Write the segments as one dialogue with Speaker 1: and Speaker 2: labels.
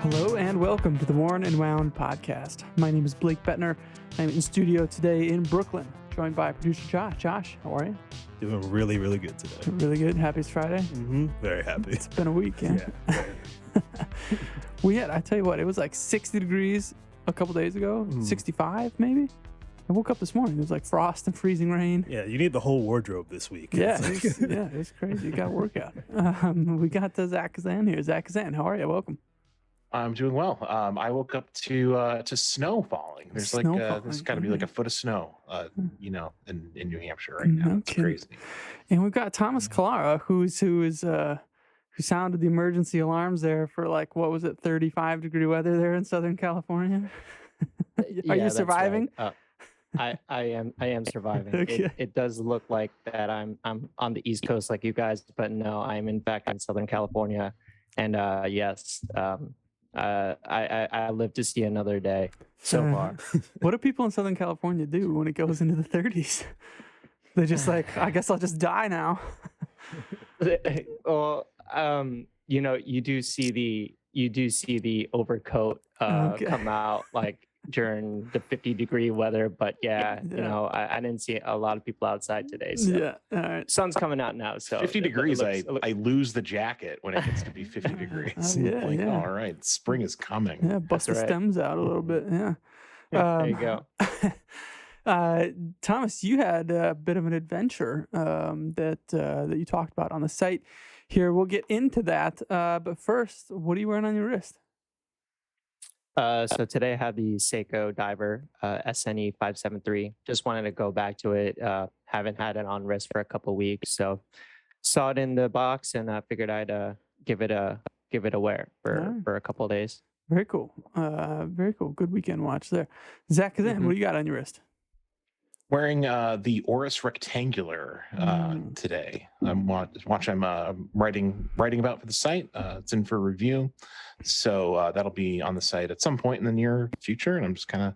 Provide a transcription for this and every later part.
Speaker 1: Hello and welcome to the Worn and Wound podcast. My name is Blake Bettner. I'm in studio today in Brooklyn, joined by producer Josh. Josh, how are you?
Speaker 2: Doing really, really good today.
Speaker 1: Really good. Happy it's Friday.
Speaker 2: Very happy.
Speaker 1: It's been a week, yeah. I tell you what, it was like 60 degrees a couple days ago, 65 maybe. I woke up this morning, it was like frost and freezing rain.
Speaker 2: Yeah, you need the whole wardrobe this week.
Speaker 1: Yeah, it's crazy. You got to work out. We got Zach Zen here. Zach Zen, how are you? Welcome.
Speaker 3: I'm doing well. I woke up to snow falling. There's there's got to be like a foot of snow, in New Hampshire right now. It's crazy.
Speaker 1: And we've got Thomas Callara, who sounded the emergency alarms there for 35-degree weather there in Southern California. Are you surviving?
Speaker 4: Right. I am surviving.
Speaker 1: Okay.
Speaker 4: It does look like that I'm on the East Coast like you guys, but no, I'm in fact in Southern California, and yes. I live to see another day so far.
Speaker 1: What do people in Southern California do when it goes into the 30s? They're just like, I guess I'll just die now.
Speaker 4: Well, you do see the overcoat come out during the 50-degree weather, but I didn't see a lot of people outside today. So.
Speaker 1: Yeah, all right.
Speaker 4: Sun's coming out now, so
Speaker 3: 50 degrees. I lose the jacket when it gets to be 50 degrees. All right, spring is coming.
Speaker 1: Yeah, bust the stems out a little bit. Yeah.
Speaker 4: There you go.
Speaker 1: Thomas, you had a bit of an adventure that you talked about on the site. Here, we'll get into that. But first, what are you wearing on your wrist?
Speaker 4: So today I have the Seiko Diver SNE 573. Just wanted to go back to it. Haven't had it on wrist for a couple weeks, so saw it in the box and I figured I'd give it a wear for a couple of days.
Speaker 1: Very cool. Very cool. Good weekend watch there. Zach, then what do you got on your wrist?
Speaker 3: Wearing the Oris Rectangular today. I'm writing about for the site. It's in for review, so that'll be on the site at some point in the near future. And I'm just kind of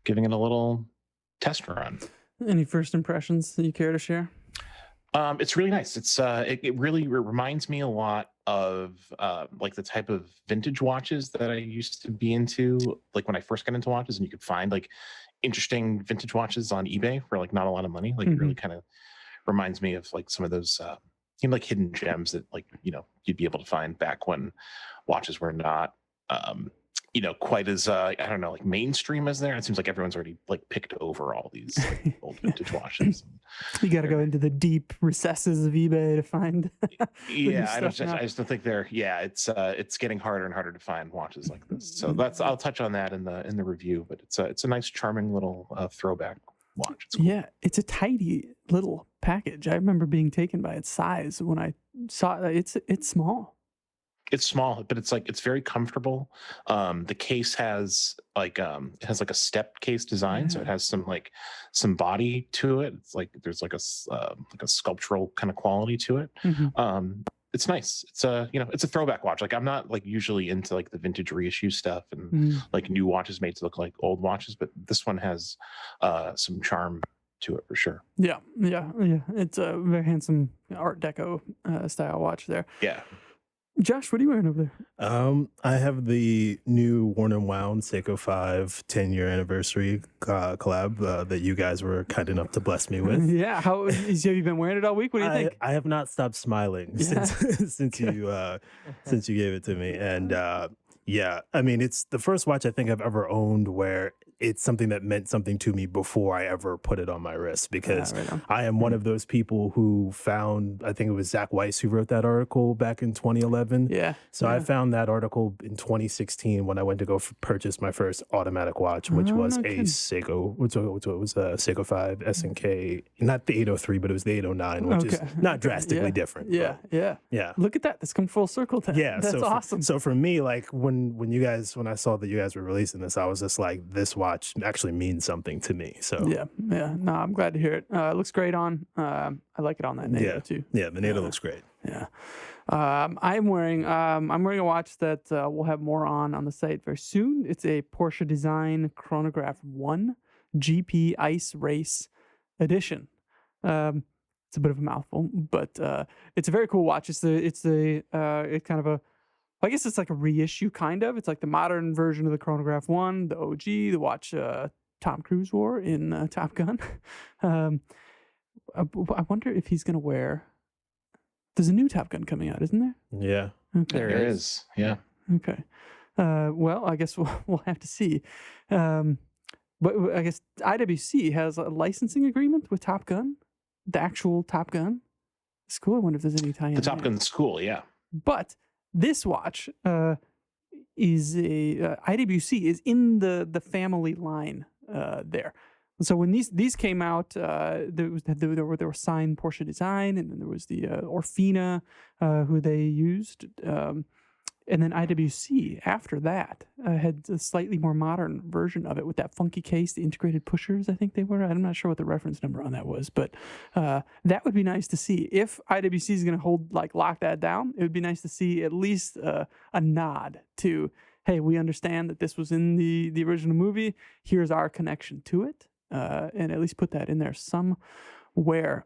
Speaker 3: giving it a little test run.
Speaker 1: Any first impressions that you care to share?
Speaker 3: It's really nice. It really reminds me a lot of the type of vintage watches that I used to be into, like when I first got into watches, and you could find interesting vintage watches on eBay for not a lot of money. It really kind of reminds me of some of those hidden gems that you'd be able to find back when watches were not quite as mainstream as there. It seems like everyone's already picked over all these old vintage watches.
Speaker 1: You got to go into the deep recesses of eBay to find.
Speaker 3: I just don't think they're. Yeah, it's getting harder and harder to find watches like this. So I'll touch on that in the review. But it's a nice, charming little throwback watch. It's cool.
Speaker 1: Yeah, it's a tidy little package. I remember being taken by its size when I saw it. It's small.
Speaker 3: It's small, but it's very comfortable. The case has a stepped case design, so it has some body to it. It's there's a sculptural kind of quality to it. It's nice. It's a throwback watch. I'm not usually into the vintage reissue stuff and new watches made to look like old watches, but this one has some charm to it for sure.
Speaker 1: Yeah. It's a very handsome Art Deco style watch there.
Speaker 3: Yeah.
Speaker 1: Josh, what are you wearing over there?
Speaker 2: I have the new Worn and Wound Seiko 5 10-year anniversary collab that you guys were kind enough to bless me with.
Speaker 1: Yeah, have you been wearing it all week? What do you think?
Speaker 2: I have not stopped smiling since you gave it to me, and it's the first watch I think I've ever owned where it's something that meant something to me before I ever put it on my wrist, because I am one of those people who found, I think it was Zach Weiss who wrote that article back in 2011.
Speaker 1: Yeah.
Speaker 2: So I found that article in 2016 when I went to go purchase my first automatic watch, which was a Seiko, it was a Seiko 5 SNK, not the 803, but it was the 809, which is not drastically different.
Speaker 1: Yeah. Look at that. That's come full circle then.
Speaker 2: Yeah.
Speaker 1: That's awesome.
Speaker 2: So for me, when I saw that you guys were releasing this, I was just like, this watch actually means something to me. So
Speaker 1: yeah. No, I'm glad to hear it. It looks great on. I like it on that NATO too.
Speaker 2: Yeah, the NATO looks great.
Speaker 1: Yeah. I'm wearing a watch that we'll have more on the site very soon. It's a Porsche Design Chronograph 1 GP Ice Race Edition. It's a bit of a mouthful, but it's a very cool watch. It's kind of a I guess it's like a reissue, kind of. It's like the modern version of the Chronograph 1, the OG, the watch Tom Cruise wore in Top Gun. I wonder if he's going to wear... There's a new Top Gun coming out, isn't there?
Speaker 2: Yeah.
Speaker 1: Okay.
Speaker 3: There is. Yeah.
Speaker 1: Okay. Well, I guess we'll have to see. But I guess IWC has a licensing agreement with Top Gun, the actual Top Gun. It's cool. I wonder if there's any tie-in.
Speaker 3: The Top Gun school, yeah.
Speaker 1: But this watch is a IWC is in the family line there. So when these came out, there were signed Porsche design, and then there was the Orfina who they used, and then IWC after that had a slightly more modern version of it with that funky case, the integrated pushers. I think they were. I'm not sure what the reference number on that was, but that would be nice to see. If IWC is going to lock that down, it would be nice to see at least a nod to, hey, we understand that this was in the original movie. Here's our connection to it. And at least put that in there somewhere.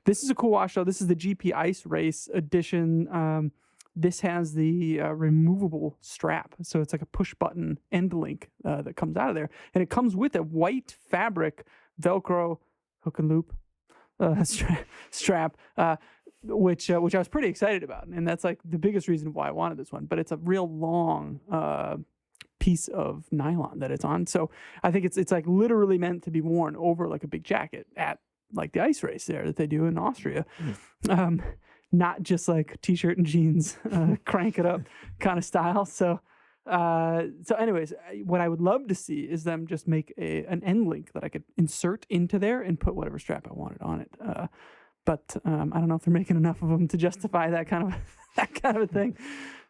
Speaker 1: This is a cool watch, though. This is the GP Ice Race edition. This has the removable strap. So it's like a push button end link that comes out of there. And it comes with a white fabric Velcro hook and loop strap, which I was pretty excited about. And that's like the biggest reason why I wanted this one. But it's a real long piece of nylon that it's on, so I think it's like literally meant to be worn over like a big jacket at like the ice race there that they do in Austria. Not just like t-shirt and jeans, crank it up kind of style. So anyways, what I would love to see is them just make an end link that I could insert into there and put whatever strap I wanted on it. But I don't know if they're making enough of them to justify that kind of a thing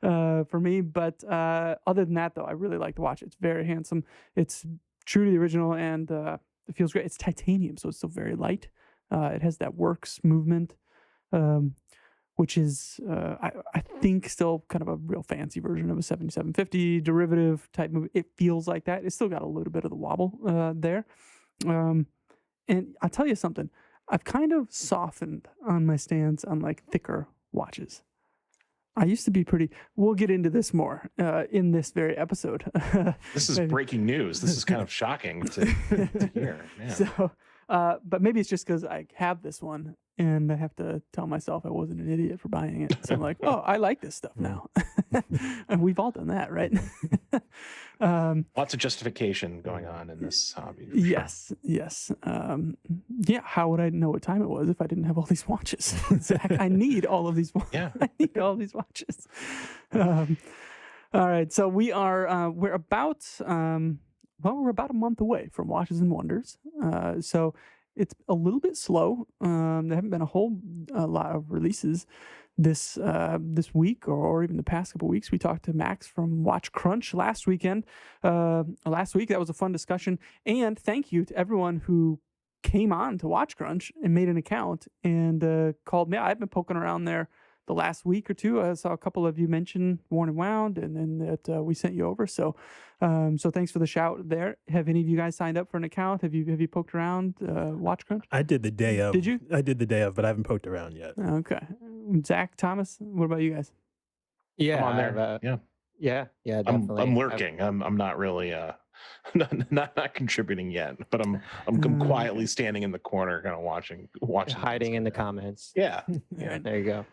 Speaker 1: for me. But other than that, though, I really like the watch. It's very handsome. It's true to the original, and it feels great. It's titanium, so it's still very light. It has that works movement, which is, I think, still kind of a real fancy version of a 7750 derivative type move. It feels like that. It's still got a little bit of the wobble there. And I'll tell you something. I've kind of softened on my stance on like thicker watches. I used to be pretty... We'll get into this more in this very episode.
Speaker 3: This is breaking news. This is kind of shocking to hear. Man.
Speaker 1: So, but maybe it's just because I have this one and I have to tell myself I wasn't an idiot for buying it. So I'm like, oh, I like this stuff now. And we've all done that, right?
Speaker 3: Lots of justification going on in this hobby.
Speaker 1: Yes. Yeah. How would I know what time it was if I didn't have all these watches? Zach, I need all of these.
Speaker 3: Yeah.
Speaker 1: I need all these watches. All right. So we're about a month away from Watches and Wonders. So it's a little bit slow. There haven't been a whole lot of releases this week or even the past couple weeks. We talked to Max from Watch Crunch last week. That was a fun discussion. And thank you to everyone who came on to Watch Crunch and made an account and called me. I've been poking around there the last week or two. I saw a couple of you mention Worn and Wound, and then that we sent you over. So thanks for the shout there. Have any of you guys signed up for an account? Have you poked around Watch Crunch?
Speaker 2: I did the day of.
Speaker 1: Did you?
Speaker 2: I did the day of, but I haven't poked around yet.
Speaker 1: Okay. Zach, Thomas, what about you guys?
Speaker 4: Yeah,
Speaker 3: I'm on there.
Speaker 4: Yeah, definitely.
Speaker 3: I'm lurking. I'm not really not contributing yet, but I'm quietly standing in the corner, kind of watching,
Speaker 4: hiding in the comments.
Speaker 3: Yeah.
Speaker 4: There you go.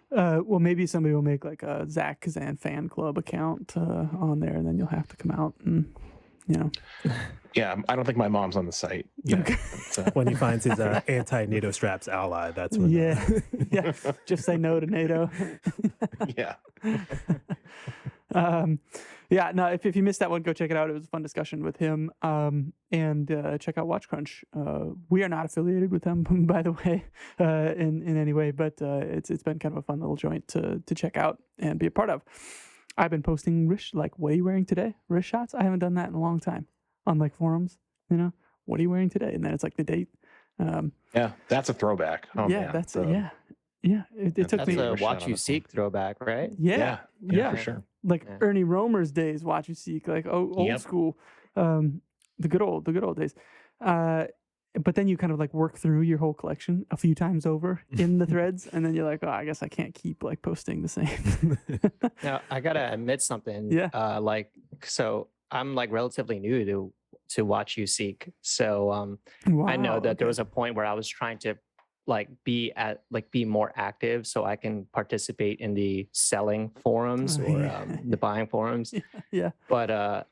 Speaker 1: Well, maybe somebody will make like a Zach Kazan fan club account on there, and then you'll have to come out and,
Speaker 3: Yeah, I don't think my mom's on the site yet.
Speaker 1: Okay.
Speaker 3: But,
Speaker 2: When he finds his anti-NATO straps ally, that's when.
Speaker 1: Yeah. Just say no to NATO.
Speaker 3: yeah.
Speaker 1: No, if you missed that one, go check it out. It was a fun discussion with him. And check out Watch Crunch. We are not affiliated with them, by the way, in any way, but it's been kind of a fun little joint to check out and be a part of. I've been posting wrist, like, what are you wearing today? Wrist shots. I haven't done that in a long time on like forums. What are you wearing today? And then it's like the date.
Speaker 3: Yeah, that's a throwback. Oh,
Speaker 1: yeah,
Speaker 3: man.
Speaker 1: that's Yeah, it took
Speaker 4: That's
Speaker 1: me.
Speaker 4: a
Speaker 3: Shot
Speaker 4: Watch
Speaker 3: on
Speaker 4: You
Speaker 3: the phone.
Speaker 4: Seek throwback, right?
Speaker 1: Yeah,
Speaker 3: for sure.
Speaker 1: like
Speaker 4: Yeah.
Speaker 1: Ernie Romer's days. Watch You Seek, like old
Speaker 3: Yep.
Speaker 1: school, the good old days. but then you kind of like work through your whole collection a few times over in the threads, and then you're like, oh, I guess I can't keep like posting the same.
Speaker 4: Now I gotta admit something.
Speaker 1: Yeah.
Speaker 4: So I'm like relatively new to Watch You Seek. So I know
Speaker 1: Wow,
Speaker 4: that there
Speaker 1: okay.
Speaker 4: was a point where I was trying to be more active so I can participate in the selling forums or
Speaker 1: Yeah.
Speaker 4: the buying forums.
Speaker 1: Yeah.
Speaker 4: But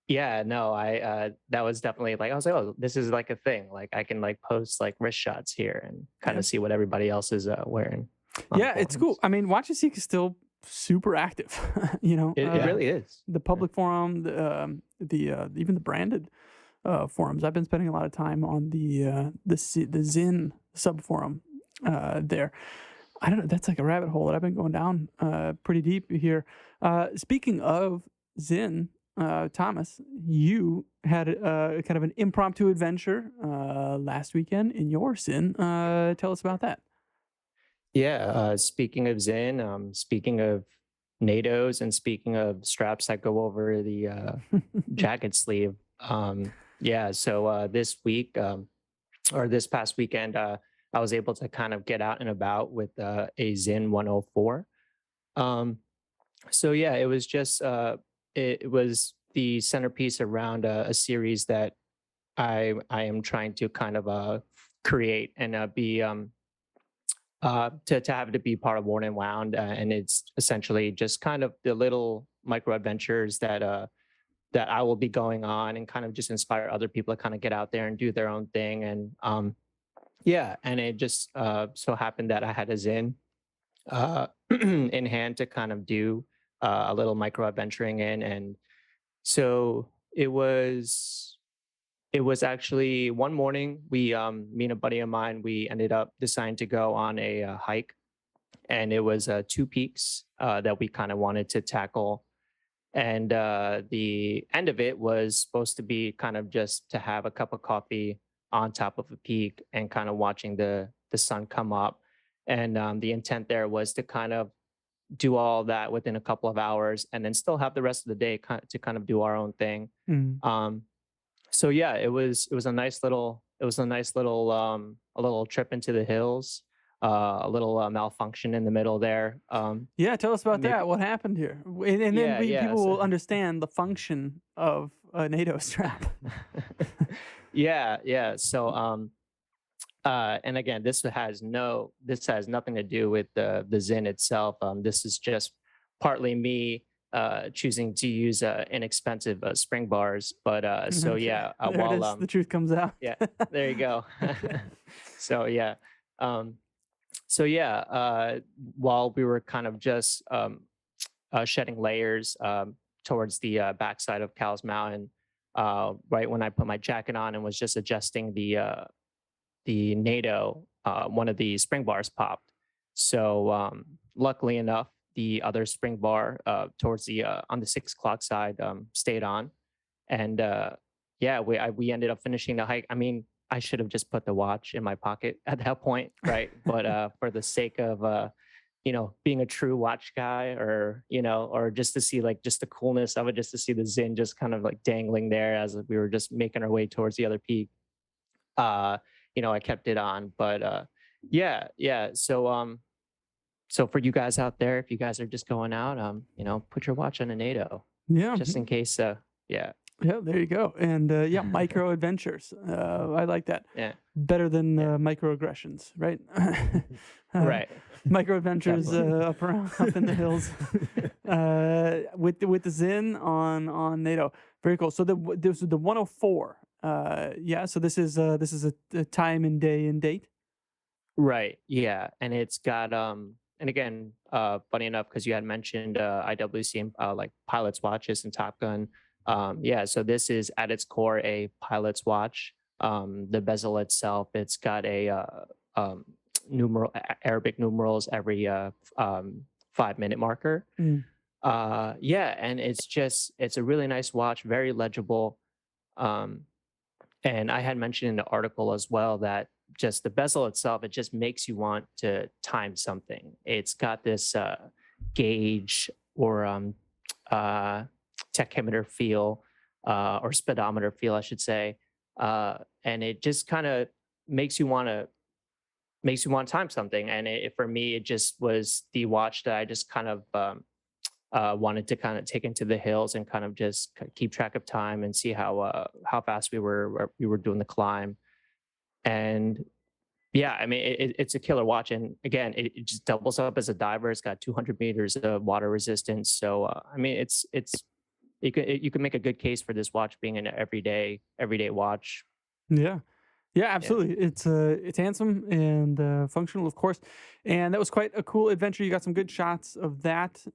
Speaker 4: yeah, no, I that was definitely like I was like, oh, this is like a thing. Like I can like post like wrist shots here and kind
Speaker 1: Yeah.
Speaker 4: of see what everybody else is wearing. on
Speaker 1: Yeah, it's cool.
Speaker 4: forums.
Speaker 1: I mean, Watch and Seek is still super active. You know,
Speaker 4: It really is.
Speaker 1: the public forum, the even the branded forums. I've been spending a lot of time on the Zen Sub Forum there. I don't know. That's like a rabbit hole that I've been going down pretty deep here. Speaking of Zen, Thomas, you had kind of an impromptu adventure last weekend in your Zen. Tell us about that.
Speaker 4: Yeah. Speaking of Zen, speaking of NATOs, and speaking of straps that go over the jacket sleeve. Yeah. So this week or this past weekend, I was able to kind of get out and about with a Zen 104. So yeah, it was just it was the centerpiece around a series that I am trying to kind of create and be to have it to be part of Worn and Wound, and it's essentially just kind of the little micro adventures that I will be going on and kind of just inspire other people to kind of get out there and do their own thing. And yeah, and it just so happened that I had a Zen in hand to kind of do a little micro adventuring in. And so it was actually one morning me and a buddy of mine, we ended up deciding to go on a hike, and it was two peaks that we kind of wanted to tackle. And the end of it was supposed to be kind of just to have a cup of coffee on top of a peak and kind of watching the sun come up. And the intent there was to kind of do all that within a couple of hours, and then still have the rest of the day to kind of do our own thing.
Speaker 1: Mm.
Speaker 4: So yeah, it was a nice little a little trip into the hills, a little malfunction in the middle there.
Speaker 1: Yeah, tell us about
Speaker 4: Maybe-
Speaker 1: that. What happened here? And then
Speaker 4: Yeah,
Speaker 1: people
Speaker 4: so-
Speaker 1: will understand the function of a NATO strap.
Speaker 4: yeah. So and again, this has nothing to do with the Zen itself. This is just partly me choosing to use inexpensive spring bars. But so
Speaker 1: Okay.
Speaker 4: yeah,
Speaker 1: There it
Speaker 4: while
Speaker 1: is. The truth comes out.
Speaker 4: yeah, there you go. So yeah, while we were kind of just shedding layers towards the backside of Cowles Mountain, right when I put my jacket on and was just adjusting the NATO, one of the spring bars popped. So luckily enough, the other spring bar towards the on the 6 o'clock side stayed on, and yeah, we ended up finishing the hike. I mean, I should have just put the watch in my pocket at that point, right? But for the sake of being a true watch guy, or just to see like just the coolness of it, just to see the Zen just kind of like dangling there as we were just making our way towards the other peak. I kept it on. But yeah. So for you guys out there, if you guys are just going out, put your watch on a NATO
Speaker 1: Yeah.
Speaker 4: just in case. Yeah.
Speaker 1: Yeah, there you go. And yeah, micro adventures. I like that.
Speaker 4: Yeah.
Speaker 1: Better than microaggressions, right?
Speaker 4: Right.
Speaker 1: Micro adventures up in the hills with the Zen on NATO. Very cool. So this is the 104. Yeah. So this is a time and day and date.
Speaker 4: Right. Yeah. And it's got and again, funny enough, because you had mentioned IWC and like pilots' watches and Top Gun. Yeah, so this is at its core a pilot's watch. The bezel itself, it's got a Arabic numerals every 5-minute marker. Yeah, and it's a really nice watch, very legible. And I had mentioned in the article as well that just the bezel itself, it just makes you want to time something. It's got this gauge or tachymeter feel, or speedometer feel, I should say. and it just kind of makes you want to time something. And for me, it just was the watch that I just kind of wanted to kind of take into the hills and kind of just keep track of time and see how fast we were doing the climb. And yeah, I mean, it's a killer watch. And again, it just doubles up as a diver. It's got 200 meters of water resistance. So I mean, you can make a good case for this watch being an everyday watch.
Speaker 1: Yeah. Yeah, absolutely. It's handsome and functional, of course. And that was quite a cool adventure. You got some good shots of that.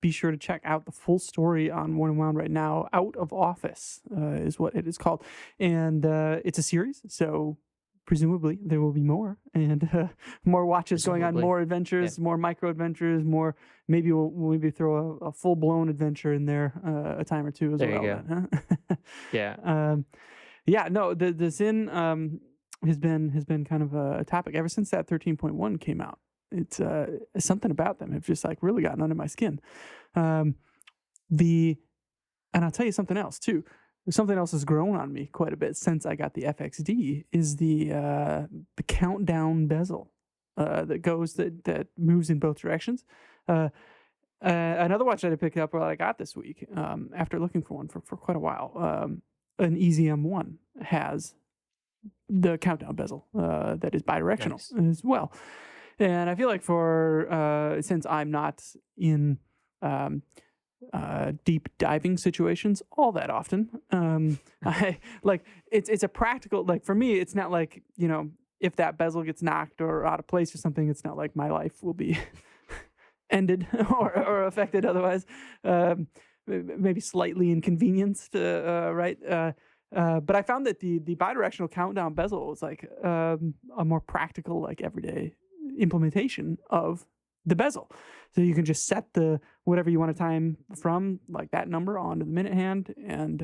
Speaker 1: Be sure to check out the full story on One and Wound right now. Out of Office is what it is called. And it's a series, so presumably there will be more, and more watches going on, more adventures, more micro adventures, more. Maybe we'll maybe throw a full blown adventure in there a time or two as well.
Speaker 4: You go.
Speaker 1: Then, huh?
Speaker 4: Yeah.
Speaker 1: Yeah. No, the Zen has been kind of a topic ever since that 13.1 came out. It's something about them have just like really gotten under my skin. And I'll tell you something else too. Something else has grown on me quite a bit since I got the FXD is the countdown bezel that moves in both directions. Another watch that I picked up, I got this week after looking for one for quite a while. An Easy M1 has the countdown bezel that is bidirectional as well. And I feel like since I'm not in deep diving situations all that often, I like it's a practical, like for me, it's not like, if that bezel gets knocked or out of place or something, it's not like my life will be ended or affected otherwise. Maybe slightly inconvenienced, right? But I found that the bidirectional countdown bezel was like a more practical, like everyday implementation of the bezel. So you can just set the whatever you want to time from, like that number, onto the minute hand and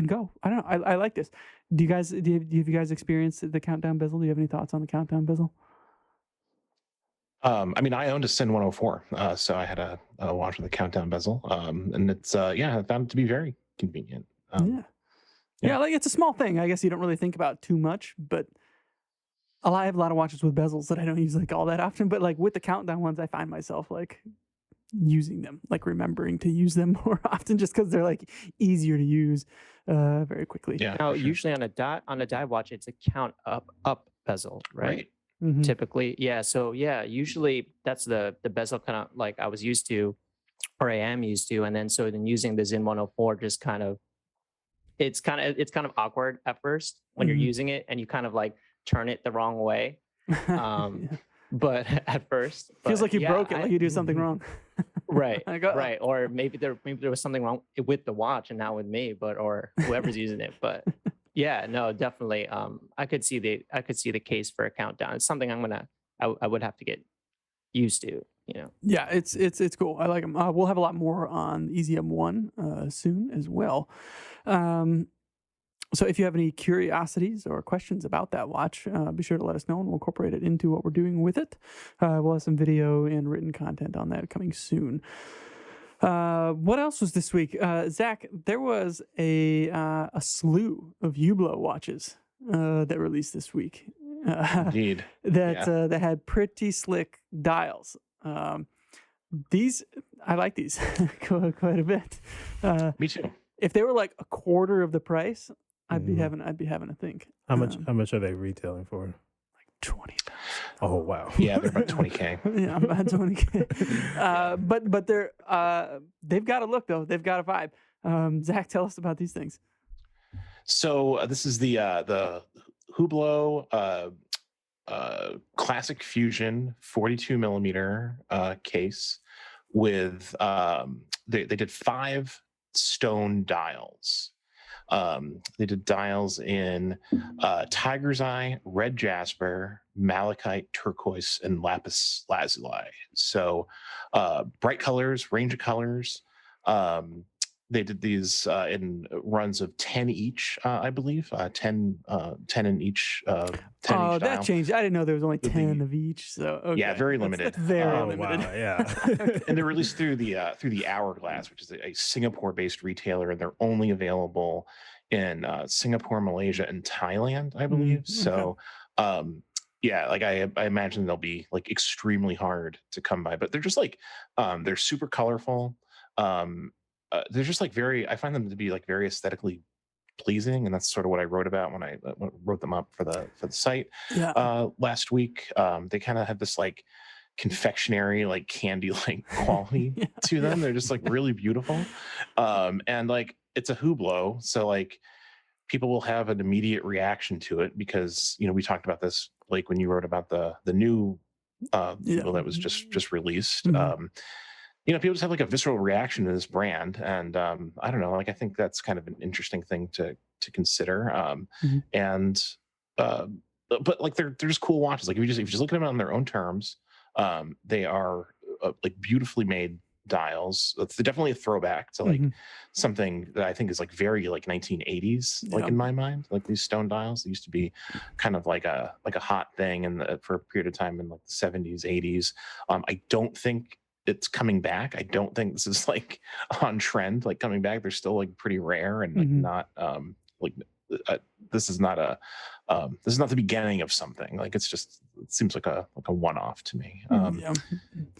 Speaker 1: go. I don't know. I like this. Have you guys experienced the countdown bezel? Do you have any thoughts on the countdown bezel?
Speaker 3: I mean, I owned a Sin 104, so I had a watch with a countdown bezel, and it's I found it to be very convenient.
Speaker 1: Yeah, like it's a small thing. I guess you don't really think about too much, but I have a lot of watches with bezels that I don't use like all that often. But like with the countdown ones, I find myself like using them, like remembering to use them more often, just because they're like easier to use very quickly.
Speaker 3: Yeah.
Speaker 4: Now, usually on a dive watch, it's a count up bezel, right?
Speaker 1: Mm-hmm.
Speaker 4: Typically, yeah. So yeah, usually that's the bezel kind of like I was used to, or I am used to, and then using the Zen 104 just kind of it's kind of awkward at first when you're using it and you kind of like turn it the wrong way. But at first
Speaker 1: feels like you broke it, like you do something wrong.
Speaker 4: Right. Right. Or maybe there was something wrong with the watch and not with me, or whoever's using it. But yeah, no, definitely. I could see the case for a countdown. It's something I would have to get used to,
Speaker 1: Yeah, it's cool. I like them. We'll have a lot more on Easy M1 soon as well. So if you have any curiosities or questions about that watch, be sure to let us know and we'll incorporate it into what we're doing with it. We'll have some video and written content on that coming soon. What else was this week? Zach, there was a slew of Hublot watches that released this week.
Speaker 3: Indeed.
Speaker 1: That had pretty slick dials. These, I like these quite a bit.
Speaker 3: Me too.
Speaker 1: If they were like a quarter of the price, I'd be having a think.
Speaker 2: How much are they retailing for?
Speaker 1: Like 20,000.
Speaker 2: Oh wow.
Speaker 3: Yeah, they're about 20K.
Speaker 1: Yeah, about 20K. But they've got a look though. They've got a vibe. Zach, tell us about these things.
Speaker 3: So this is the Hublot Classic Fusion 42 millimeter case with they did 5 stone dials. They did dials in tiger's eye, red jasper, malachite, turquoise, and lapis lazuli. So bright colors, range of colors. They did these in runs of 10 each, I believe. 10 in each. 10
Speaker 1: oh,
Speaker 3: each
Speaker 1: that
Speaker 3: dial.
Speaker 1: changed. I didn't know there was only 10 of each. So okay.
Speaker 3: Yeah, very limited.
Speaker 1: That's very limited.
Speaker 2: Wow, yeah.
Speaker 3: And they're released through the Hourglass, which is a Singapore-based retailer, and they're only available in Singapore, Malaysia, and Thailand, I believe.
Speaker 1: Okay.
Speaker 3: So, yeah, like I imagine they'll be like extremely hard to come by, but they're just like they're super colorful. They're just like I find them to be like very aesthetically pleasing, and that's sort of what I wrote about when I wrote them up for the site last week. They kind of have this like confectionery, like candy like quality to them. They're just like really beautiful, and like it's a Hublot, so like people will have an immediate reaction to it because we talked about this like when you wrote about the new Hublot that was just released. People just have like a visceral reaction to this brand, and I don't know, like I think that's kind of an interesting thing to consider. And but like they're just cool watches. Like if you just look at them on their own terms, they are like beautifully made dials. It's definitely a throwback to like something that I think is like very like 1980s, like in my mind. Like these stone dials, they used to be kind of like a hot thing for a period of time in like the 70s, 80s. I don't think it's coming back. I don't think this is like on trend, like coming back. They're still like pretty rare and like not like this is not the beginning of something. Like it seems like a one-off to me.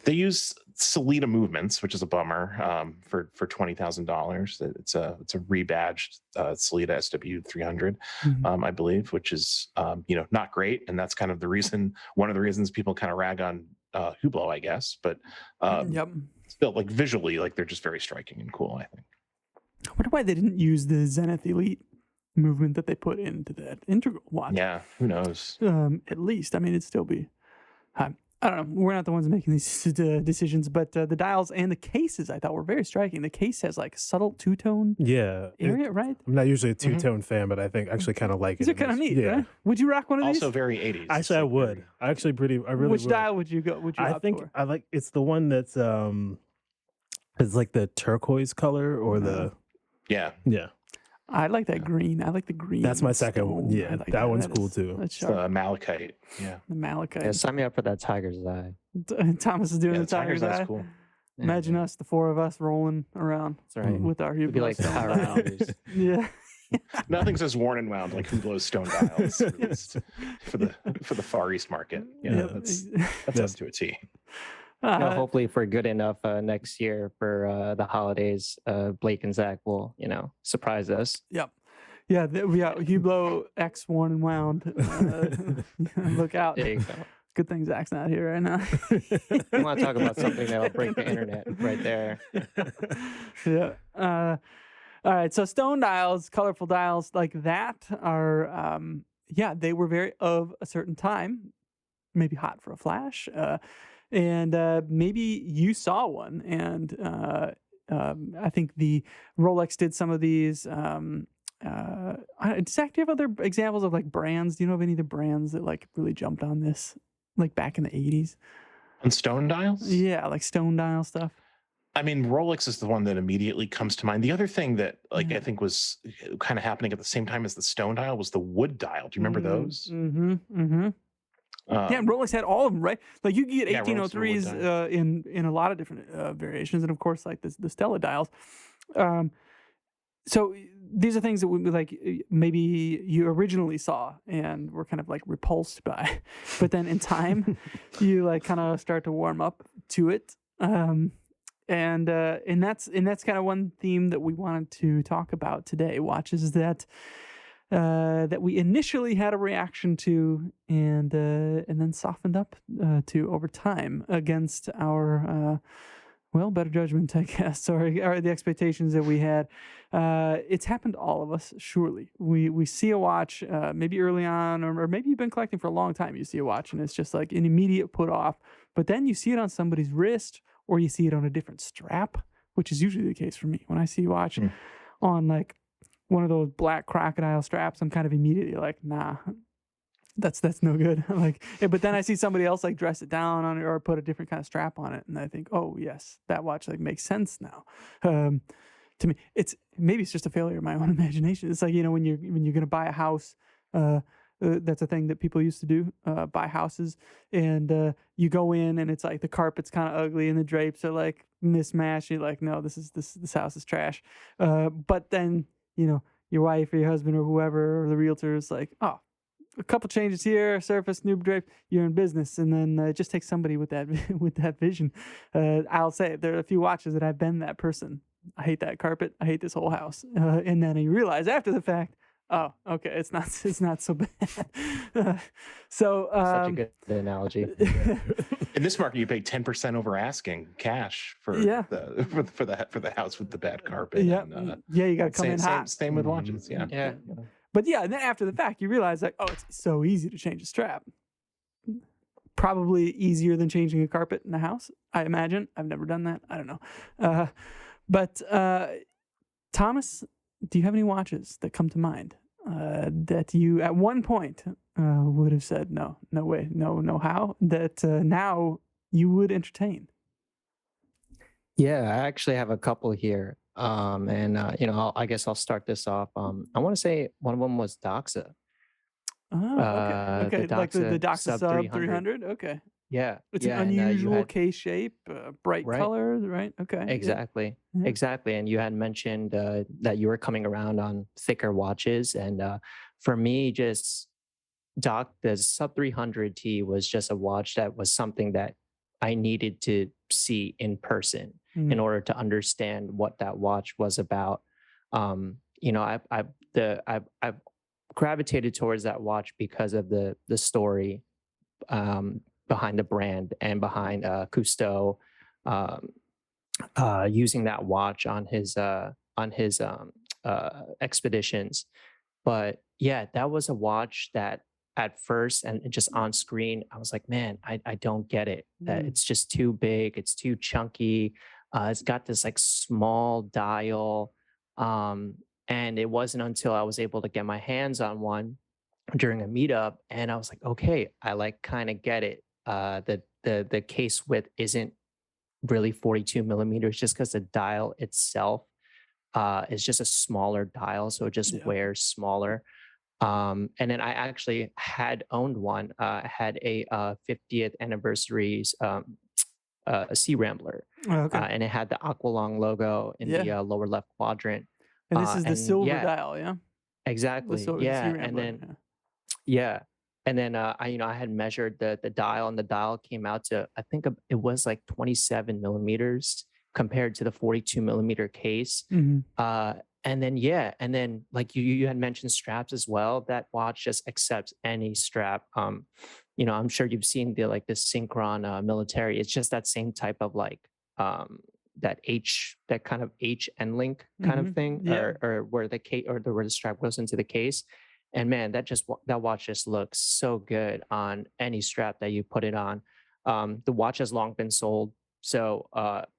Speaker 3: They use Sellita movements, which is a bummer, for $20,000. It's a rebadged Sellita SW300, I believe, which is not great, and that's kind of one of the reasons people kind of rag on Hublot, I guess. But still, like visually, like they're just very striking and cool, I think.
Speaker 1: I wonder why they didn't use the Zenith Elite movement that they put into that integral watch.
Speaker 3: Yeah, who knows?
Speaker 1: At least, I mean, it'd still be. I don't know. We're not the ones making these decisions, but the dials and the cases I thought were very striking. The case has like subtle two-tone area, right?
Speaker 2: I'm not usually a two-tone fan, but I think actually kind of like it.
Speaker 1: These are kind of neat, right? Would you rock one of these?
Speaker 3: Also very 80s.
Speaker 2: Actually, I would. I really
Speaker 1: Which
Speaker 2: would.
Speaker 1: dial would you go?
Speaker 2: I think I like it's the one that's it's like the turquoise color or the
Speaker 3: yeah.
Speaker 1: I like that green. I like the green.
Speaker 2: That's my second one. Yeah,
Speaker 1: like
Speaker 2: that one's cool too.
Speaker 1: That's
Speaker 3: It's
Speaker 1: sharp.
Speaker 3: malachite. Yeah.
Speaker 1: The malachite.
Speaker 4: Yeah, sign me up for that tiger's eye.
Speaker 1: Thomas is doing the tiger's eye.
Speaker 3: Cool.
Speaker 1: Imagine us, the four of us, rolling around
Speaker 4: That's right.
Speaker 1: with our
Speaker 4: It'd be like
Speaker 1: Hublot
Speaker 4: Power
Speaker 1: dial.
Speaker 4: Rangers.
Speaker 1: Yeah.
Speaker 3: Nothing's as worn and wound like Hublot's stone dials released for the Far East market. Yeah, that's us to a T.
Speaker 4: Hopefully, if we're good enough next year for the holidays, Blake and Zach will, surprise us.
Speaker 1: Yep. Yeah, we got Hublot X worn and wound. Look out.
Speaker 4: There you go.
Speaker 1: Good thing Zach's not here right now.
Speaker 4: You want to talk about something that'll break the internet right there.
Speaker 1: Yeah. All right. So stone dials, colorful dials like that are, they were very of a certain time, maybe hot for a flash. And maybe you saw one. And I think the Rolex did some of these. Zach, do you have other examples of like brands? Do you know of any of the brands that like really jumped on this, like back in the 80s?
Speaker 3: On stone dials?
Speaker 1: Yeah, like stone dial stuff.
Speaker 3: I mean, Rolex is the one that immediately comes to mind. The other thing that I think was kind of happening at the same time as the stone dial was the wood dial. Do you remember those?
Speaker 1: Yeah, Rolex had all of them, right? Like you could get 1803s in a lot of different variations, and of course, like the Stella dials. So these are things that we like maybe you originally saw and were kind of like repulsed by, but then in time you like kind of start to warm up to it. And that's kind of one theme that we wanted to talk about today. Watches that we initially had a reaction to and then softened up to over time against our better judgment, I guess, or the expectations that we had. It's happened to all of us, surely. We see a watch, maybe early on, or maybe you've been collecting for a long time. You see a watch, and it's just like an immediate put off. But then you see it on somebody's wrist, or you see it on a different strap, which is usually the case for me. When I see a watch on like one of those black crocodile straps, I'm kind of immediately like, nah. That's no good. Like, but then I see somebody else like dress it down on it or put a different kind of strap on it, and I think, oh yes, that watch like makes sense now. To me, it's just a failure of my own imagination. It's like when you're gonna buy a house, that's a thing that people used to do, buy houses, and you go in and it's like the carpet's kind of ugly and the drapes are like mismatched. You're like, no, this house is trash. But then you your wife or your husband or whoever, or the realtor is like, oh, a couple changes here, surface, new drape, you're in business. And then it just takes somebody with that with that vision. I'll say there are a few watches that I've been that person. I hate that carpet. I hate this whole house. And then you realize after the fact, oh, okay, it's not so bad. So
Speaker 4: Such a good analogy.
Speaker 3: In this market, you pay 10% over asking cash for the house with the bad carpet.
Speaker 1: Yeah,
Speaker 3: And,
Speaker 1: you got to come in hot.
Speaker 3: Same with watches. Yeah.
Speaker 4: Yeah.
Speaker 1: But yeah, and then after the fact, you realize like, oh, it's so easy to change a strap. Probably easier than changing a carpet in a house, I imagine. I've never done that. I don't know. But Thomas, do you have any watches that come to mind that you at one point would have said no way, no how, that now you would entertain?
Speaker 4: Yeah, I actually have a couple here. I guess I'll start this off. I want to say one of them was Doxa.
Speaker 1: Oh, okay.
Speaker 4: The
Speaker 1: Like the
Speaker 4: Doxa
Speaker 1: Doxa
Speaker 4: Sub
Speaker 1: Sub
Speaker 4: 300.
Speaker 1: 300. Okay.
Speaker 4: Yeah,
Speaker 1: It's
Speaker 4: yeah,
Speaker 1: an
Speaker 4: and,
Speaker 1: unusual
Speaker 4: had,
Speaker 1: case shape, bright
Speaker 4: Right.
Speaker 1: colors, right? Okay.
Speaker 4: exactly,
Speaker 1: Yeah.
Speaker 4: exactly. And you had mentioned that you were coming around on thicker watches, and for me, just the Sub 300T was just a watch that was something that I needed to see in person in order to understand what that watch was about. I've gravitated towards that watch because of the story behind the brand and behind Cousteau using that watch on his expeditions. But yeah, that was a watch that at first and just on screen, I was like, man, I don't get it. It's just too big. It's too chunky. It's got this like small dial. And it wasn't until I was able to get my hands on one during a meetup, and I was like, okay, I like kind of get it. The case width isn't really 42 millimeters, just because the dial itself is just a smaller dial, so it just wears smaller. And then I actually had owned one. I had a 50th anniversary's a Sea Rambler, and it had the Aqualung logo in the lower left quadrant.
Speaker 1: And this is the silver dial, yeah?
Speaker 4: Exactly.
Speaker 1: The Sea Rambler,
Speaker 4: And then I had measured the dial, and the dial came out to, I think it was like 27 millimeters compared to the 42 millimeter case. And then like you had mentioned straps as well. That watch just accepts any strap. I'm sure you've seen the Synchron military. It's just that same type of like that kind of H end link kind of thing, or where the case or where the strap goes into the case. And man, that watch just looks so good on any strap that you put it on. The watch has long been sold, so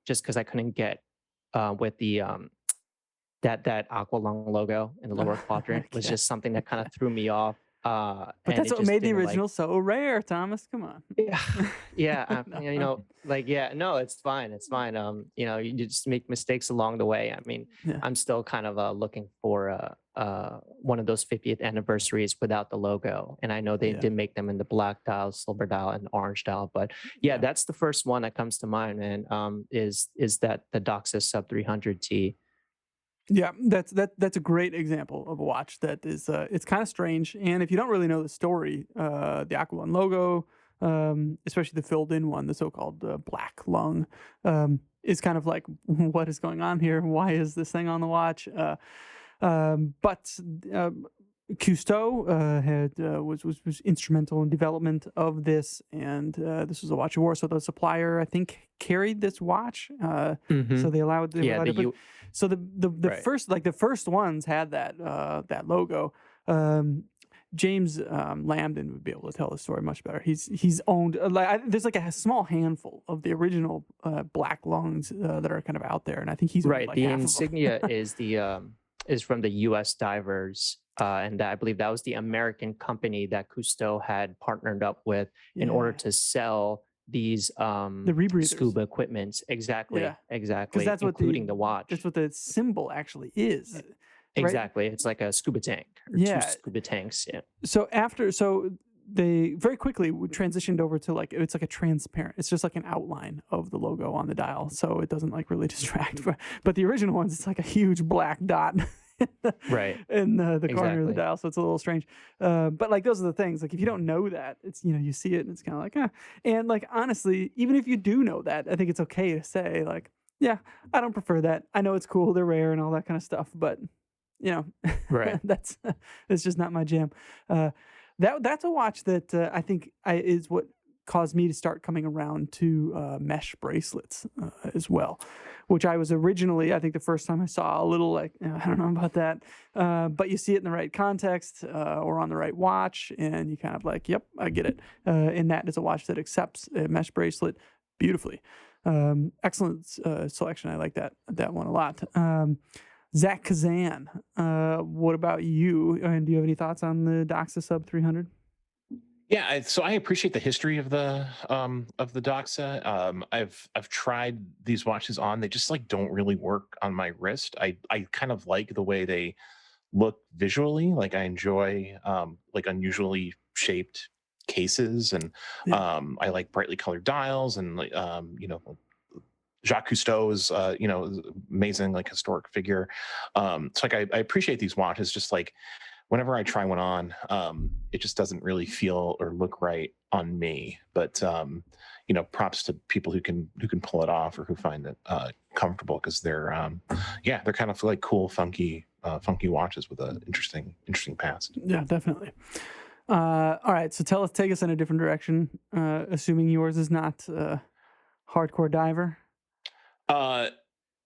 Speaker 4: just because I couldn't get with the that Aqualung logo in the lower quadrant was just something that kind of threw me off.
Speaker 1: But that's what made the original so rare, Thomas. Come on.
Speaker 4: No, it's fine. It's fine. You just make mistakes along the way. I mean, I'm still kind of looking for one of those 50th anniversaries without the logo, and I know they did make them in the black dial, silver dial, and orange dial. But that's the first one that comes to mind, man. Is that the Doxa Sub 300T?
Speaker 1: Yeah, that's a great example of a watch that is it's kind of strange, and if you don't really know the story, the Aqualung logo, especially the filled in one, the so-called black lung, is kind of like, what is going on here? Why is this thing on the watch? But Cousteau was instrumental in development of this, and this was a watch of war. So the supplier, I think, carried this watch. So they allowed so the first ones had that logo. James Lambden would be able to tell the story much better. He's owned there's like a small handful of the original black lungs that are kind of out there, and I think he's
Speaker 4: right.
Speaker 1: Like
Speaker 4: the
Speaker 1: half
Speaker 4: insignia is from the U.S. divers, and I believe that was the American company that Cousteau had partnered up with in order to sell these
Speaker 1: the rebreathers.
Speaker 4: Scuba equipment. Exactly.
Speaker 1: Because that's
Speaker 4: including the watch.
Speaker 1: That's what the symbol actually is.
Speaker 4: Exactly.
Speaker 1: Right?
Speaker 4: It's like a scuba tank. Or two scuba tanks. Yeah.
Speaker 1: So they very quickly transitioned over to it's like a transparent. It's just like an outline of the logo on the dial, so it doesn't like really distract. But the original ones, it's like a huge black dot
Speaker 4: Right.
Speaker 1: in the corner of the
Speaker 4: Exactly.
Speaker 1: dial, so it's a little strange. But like those are the things. Like if you don't know that, it's you see it and it's kind of like, And like honestly, even if you do know that, I think it's okay to say like, yeah, I don't prefer that. I know it's cool, they're rare and all that kind of stuff, but
Speaker 4: Right.
Speaker 1: that's it's just not my jam. That's a watch that I think is what caused me to start coming around to mesh bracelets as well, which I was originally, I think the first time I saw a little like, I don't know about that. But you see it in the right context or on the right watch, and you kind of like, yep, I get it. And that is a watch that accepts a mesh bracelet beautifully. Excellent selection. I like that one a lot. Zach Kazan, what about you? And do you have any thoughts on the Doxa Sub 300?
Speaker 3: Yeah, so I appreciate the history of the Doxa. I've tried these watches on; they just like don't really work on my wrist. I kind of like the way they look visually. Like I enjoy like unusually shaped cases, and
Speaker 1: Yeah.
Speaker 3: I like brightly colored dials, and like Jacques Cousteau is amazing, like historic figure. So like I appreciate these watches. Just like whenever I try one on, it just doesn't really feel or look right on me. But props to people who can pull it off or who find it comfortable, because they're kind of like cool, funky watches with an interesting past.
Speaker 1: Yeah, definitely. All right, so take us in a different direction. Assuming yours is not hardcore diver.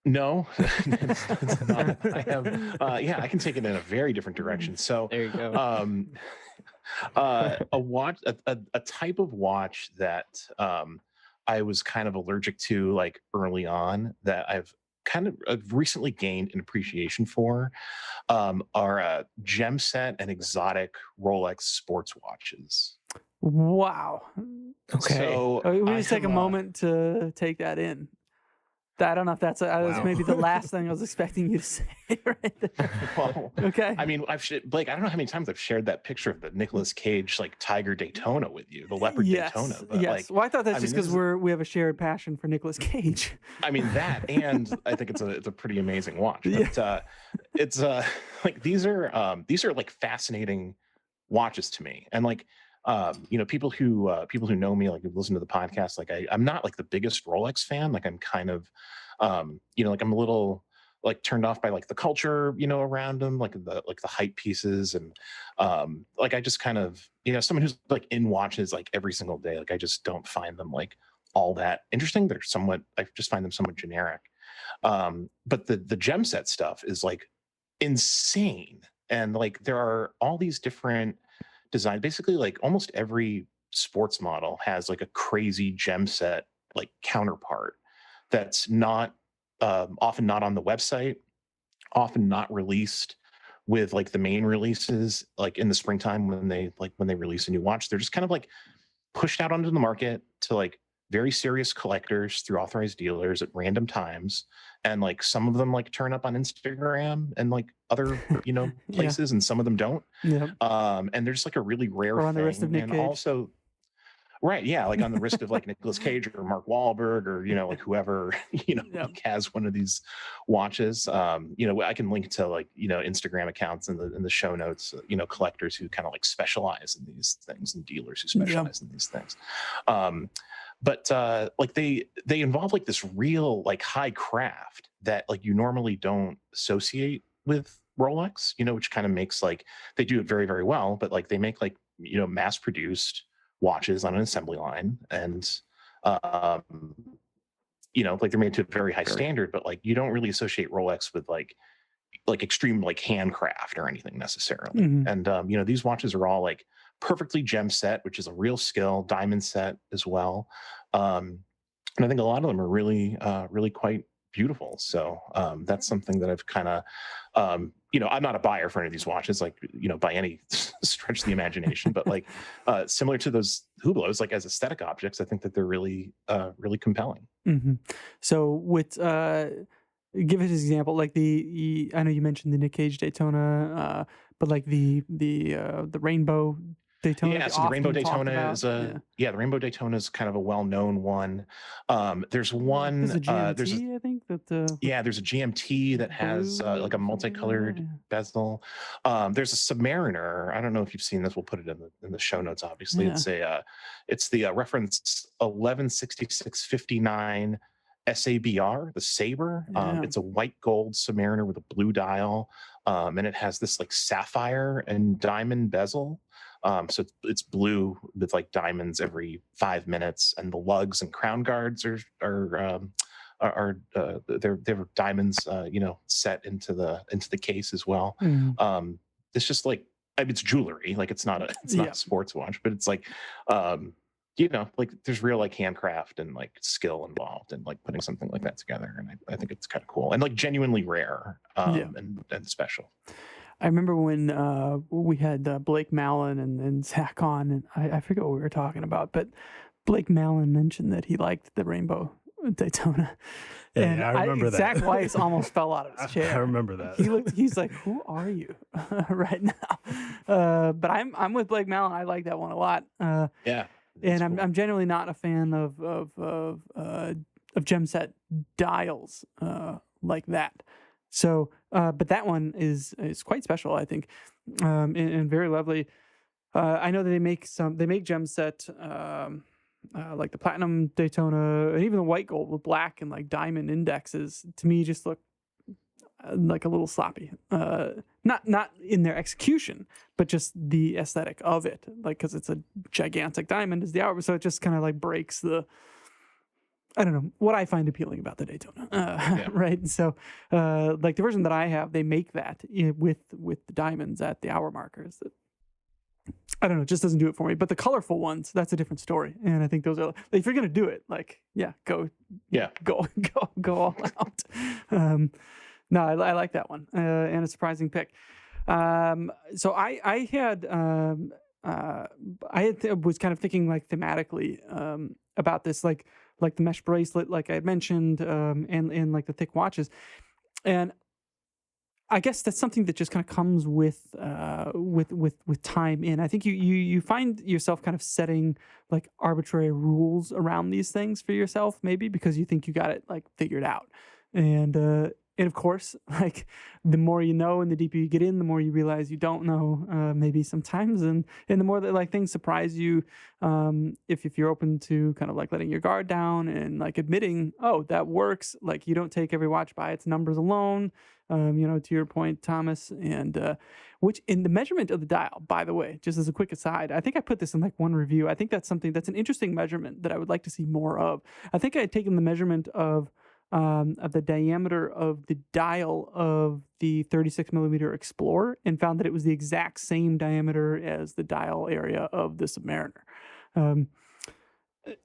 Speaker 3: No, it's not. I have, I can take it in a very different direction. So
Speaker 4: There you go.
Speaker 3: a watch, a type of watch that I was kind of allergic to like early on, that I've recently gained an appreciation for, are gem set and exotic Rolex sports watches.
Speaker 1: Wow.
Speaker 4: Okay.
Speaker 3: So
Speaker 1: We
Speaker 3: I
Speaker 1: just take a
Speaker 3: have,
Speaker 1: moment to take that in. I don't know if that's maybe the last thing I was expecting you to say right there.
Speaker 3: well,
Speaker 1: Okay.
Speaker 3: I mean, Blake, I don't know how many times I've shared that picture of the Nicolas Cage like Tiger Daytona with you, the Leopard Daytona. But
Speaker 1: yes.
Speaker 3: like,
Speaker 1: Well, I thought that's
Speaker 3: I
Speaker 1: just
Speaker 3: mean,
Speaker 1: because we have a shared passion for Nicolas Cage.
Speaker 3: I mean that, and I think it's a pretty amazing watch. But it's like these are like fascinating watches to me, and like people who know me, like who've listened to the podcast, like I'm not like the biggest Rolex fan. Like I'm kind of like I'm a little like turned off by like the culture around them, like the hype pieces, and like I just kind of someone who's like in watches like every single day, like I just don't find them like all that interesting. I just find them somewhat generic. But the gem set stuff is like insane, and like there are all these different designs. Basically, like almost every sports model has like a crazy gem set like counterpart that's not often not on the website, often not released with like the main releases, like in the springtime when they release a new watch. They're just kind of like pushed out onto the market to like very serious collectors through authorized dealers at random times, and like some of them like turn up on Instagram and like other places, and some of them don't.
Speaker 1: Yeah.
Speaker 3: And they're just like a really rare
Speaker 1: Or on
Speaker 3: thing.
Speaker 1: the wrist of Nick
Speaker 3: And
Speaker 1: Cage.
Speaker 3: also, right, yeah, like on the wrist of like Nicolas Cage or Mark Wahlberg, or like whoever like has one of these watches. I can link to like Instagram accounts in the show notes. Collectors who kind of like specialize in these things, and dealers who specialize in these things. But like they involve like this real like high craft that like you normally don't associate with Rolex. Which kind of makes like they do it very, very well, but like they make like mass produced watches on an assembly line, and like they're made to a very high standard, but like you don't really associate Rolex with like extreme like handcraft or anything necessarily. And these watches are all like perfectly gem set, which is a real skill, diamond set as well. And I think a lot of them are really really quite beautiful. So that's something that I've kind of I'm not a buyer for any of these watches, like by any stretch of the imagination, but like similar to those Hublots, like as aesthetic objects, I think that they're really really compelling.
Speaker 1: So with give us an example, like I know you mentioned the Nick Cage Daytona, but like the rainbow Daytona.
Speaker 3: Yeah,
Speaker 1: they
Speaker 3: so the Rainbow
Speaker 1: often talk
Speaker 3: Daytona
Speaker 1: about.
Speaker 3: is the Rainbow Daytona is kind of a well-known one. There's
Speaker 1: There's
Speaker 3: one,
Speaker 1: a
Speaker 3: there's a
Speaker 1: GMT, I think that
Speaker 3: there's a GMT that has
Speaker 1: blue
Speaker 3: like a
Speaker 1: or something like that,
Speaker 3: multicolored
Speaker 1: yeah.
Speaker 3: bezel. There's a Submariner. I don't know if you've seen this. We'll put it in the show notes. Obviously,
Speaker 1: Yeah.
Speaker 3: it's the reference 116659 SABR, the Saber.
Speaker 1: Yeah.
Speaker 3: It's a white gold Submariner with a blue dial, and it has this like sapphire and diamond bezel. So it's blue with like diamonds every 5 minutes, and the lugs and crown guards they're diamonds, set into the case as well. It's just like, I mean, it's jewelry. Like it's not a sports watch, but it's like, like there's real like handcraft and like skill involved in like putting something like that together, and I think it's kind of cool and like genuinely rare and special.
Speaker 1: I remember when we had Blake Mallon and Zach on, and I forget what we were talking about, but Blake Mallon mentioned that he liked the Rainbow Daytona.
Speaker 2: Yeah,
Speaker 1: and
Speaker 2: I remember that.
Speaker 1: Zach Weiss almost fell out of his chair.
Speaker 2: I remember that.
Speaker 1: He's like, "Who are you?" right now. But I'm with Blake Mallon. I like that one a lot.
Speaker 3: Yeah.
Speaker 1: And
Speaker 3: cool.
Speaker 1: I'm generally not a fan of gem set dials like that. So, but that one is quite special, I think, and very lovely. I know that they make gem set like the platinum Daytona and even the white gold with black and like diamond indexes. To me, just look like a little sloppy. Not in their execution, but just the aesthetic of it. Like, because it's a gigantic diamond is the hour, so it just kind of like breaks the. I don't know what I find appealing about the Daytona, right? So, like the version that I have, they make that with the diamonds at the hour markers. I don't know, it just doesn't do it for me. But the colorful ones, that's a different story. And I think those are, if you're gonna do it, like, go all out. No, I like that one, and a surprising pick. So I was kind of thinking like thematically about this, like the mesh bracelet, like I had mentioned, and like the thick watches, and I guess that's something that just kind of comes with time in. I think you find yourself kind of setting like arbitrary rules around these things for yourself, maybe because you think you got it like figured out, and of course, like the more you know and the deeper you get in, the more you realize you don't know, maybe sometimes, and the more that like things surprise you, if you're open to kind of like letting your guard down and like admitting, oh, that works. Like you don't take every watch by its numbers alone, to your point, Thomas, and which in the measurement of the dial, by the way, just as a quick aside, I think I put this in like one review. I think that's an interesting measurement that I would like to see more of. I think I had taken the measurement of the diameter of the dial of the 36 millimeter Explorer and found that it was the exact same diameter as the dial area of the Submariner.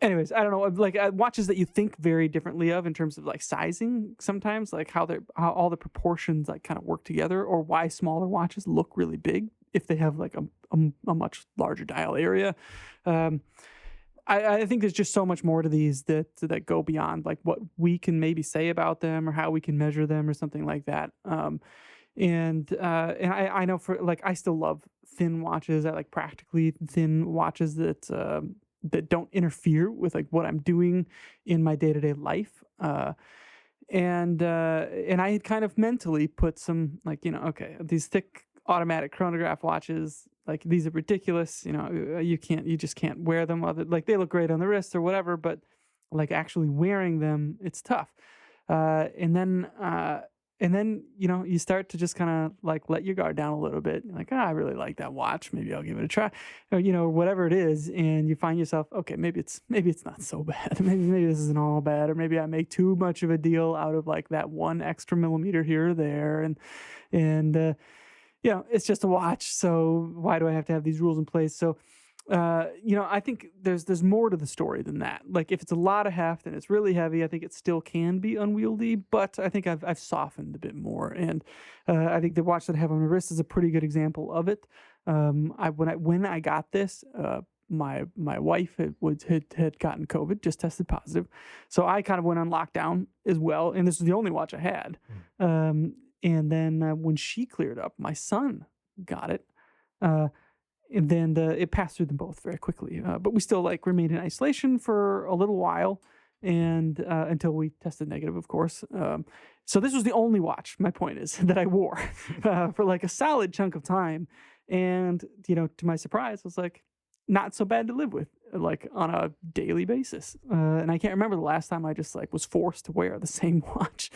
Speaker 1: Anyways, I don't know, like watches that you think very differently of in terms of like sizing sometimes, like how all the proportions like kind of work together, or why smaller watches look really big if they have like a much larger dial area. I think there's just so much more to these that go beyond like what we can maybe say about them or how we can measure them or something like that. And I know for like I still love thin watches. I like practically thin watches that don't interfere with like what I'm doing in my day-to-day life. And I had kind of mentally put some like, okay, these thick automatic chronograph watches, like these are ridiculous. You just can't wear them. Like they look great on the wrist or whatever, but like actually wearing them, it's tough. And then you start to just kind of like let your guard down a little bit. You're like, I really like that watch. Maybe I'll give it a try, or whatever it is. And you find yourself, okay, maybe it's not so bad. Maybe this isn't all bad, or maybe I make too much of a deal out of like that one extra millimeter here or there, and it's just a watch. So why do I have to have these rules in place? So, I think there's more to the story than that. Like if it's a lot of heft and it's really heavy, I think it still can be unwieldy, but I think I've softened a bit more. And I think the watch that I have on my wrist is a pretty good example of it. When I got this, my wife had gotten COVID, just tested positive. So I kind of went on lockdown as well. And this was the only watch I had. And then when she cleared up, my son got it. and then it passed through them both very quickly. But we still like remained in isolation for a little while, and until we tested negative, of course. So this was the only watch, my point is, that I wore for like a solid chunk of time. And, to my surprise, I was like, not so bad to live with, like on a daily basis. And I can't remember the last time I just like was forced to wear the same watch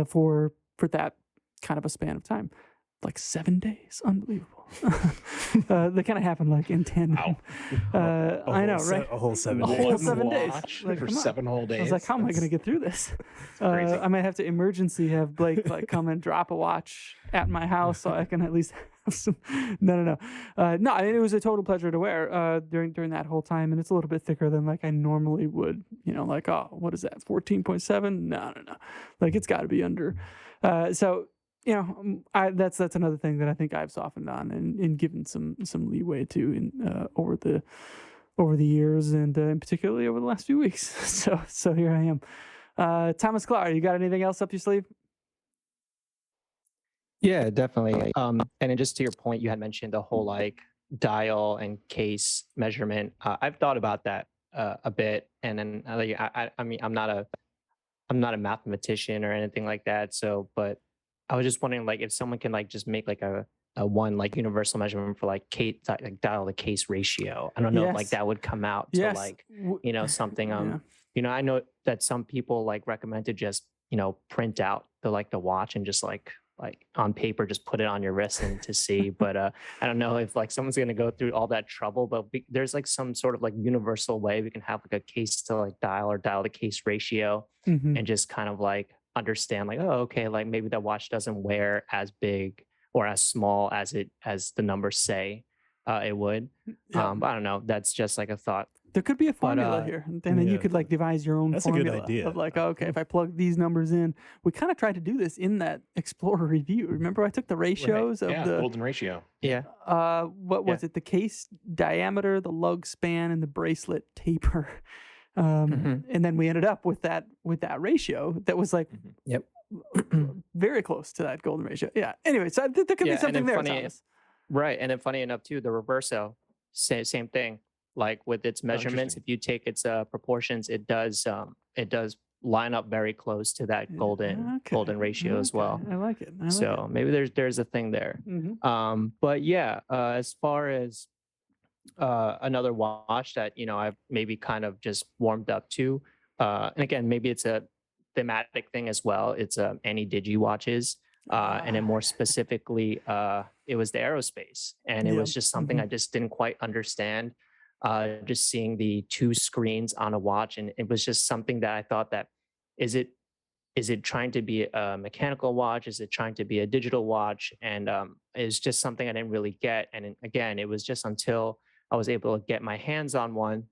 Speaker 1: for that kind of a span of time. Like 7 days. Unbelievable. They kind of happened like in tandem. I know, right?
Speaker 2: A whole 7
Speaker 1: A
Speaker 2: days.
Speaker 1: whole 7 days.
Speaker 3: Like, for 7 whole days.
Speaker 1: I was like, how am I going to get through this?
Speaker 3: crazy.
Speaker 1: I might have to emergency have Blake like come and drop a watch at my house so I can at least have some. No. No, I mean, it was a total pleasure to wear during that whole time, and it's a little bit thicker than like I normally would. Like, oh, what is that? 14.7? No. Like it's got to be under. So. That's another thing that I think I've softened on and given some leeway to over the years, and particularly over the last few weeks. So here I am. Thomas Clark, you got anything else up your sleeve?
Speaker 4: Yeah, definitely. And then just to your point, you had mentioned the whole like dial and case measurement. I've thought about that a bit, and then I mean, I'm not a mathematician or anything like that. So, but I was just wondering, like, if someone can like just make like a one like universal measurement for like dial to case ratio. I don't know if like that would come out to like something. I know that some people like recommend to just print out the watch and just like on paper just put it on your wrist and to see. But I don't know if like someone's gonna go through all that trouble. But there's like some sort of like universal way we can have like a case to like dial or dial to case ratio, and just kind of like understand like, oh, okay, like maybe that watch doesn't wear as big or as small as the numbers say it would. But I don't know, that's just like a thought.
Speaker 1: There could be a formula here, and then you could like devise your own formula.
Speaker 2: A good idea.
Speaker 1: Of like, okay, if I plug these numbers in, we kind of tried to do this in that Explorer review. Remember, I took the ratios of the
Speaker 3: golden ratio.
Speaker 4: Yeah.
Speaker 1: What was it? The case diameter, the lug span, and the bracelet taper. And then we ended up with that ratio that was like very close to that golden ratio. Yeah. Anyway, so there could be something there.
Speaker 4: Right. And then funny enough too, the reverso, same thing. Like with its measurements, if you take its proportions, it does line up very close to that golden ratio as well.
Speaker 1: I like it.
Speaker 4: Maybe there's a thing there. But yeah, as far as another watch that I've maybe kind of just warmed up to, and again, maybe it's a thematic thing as well. It's Ani-Digi watches, and then more specifically, it was the aerospace, and it was just something I just didn't quite understand. Just seeing the two screens on a watch, and it was just something that I thought that is it trying to be a mechanical watch? Is it trying to be a digital watch? And it's just something I didn't really get. And again, it was just until I was able to get my hands on one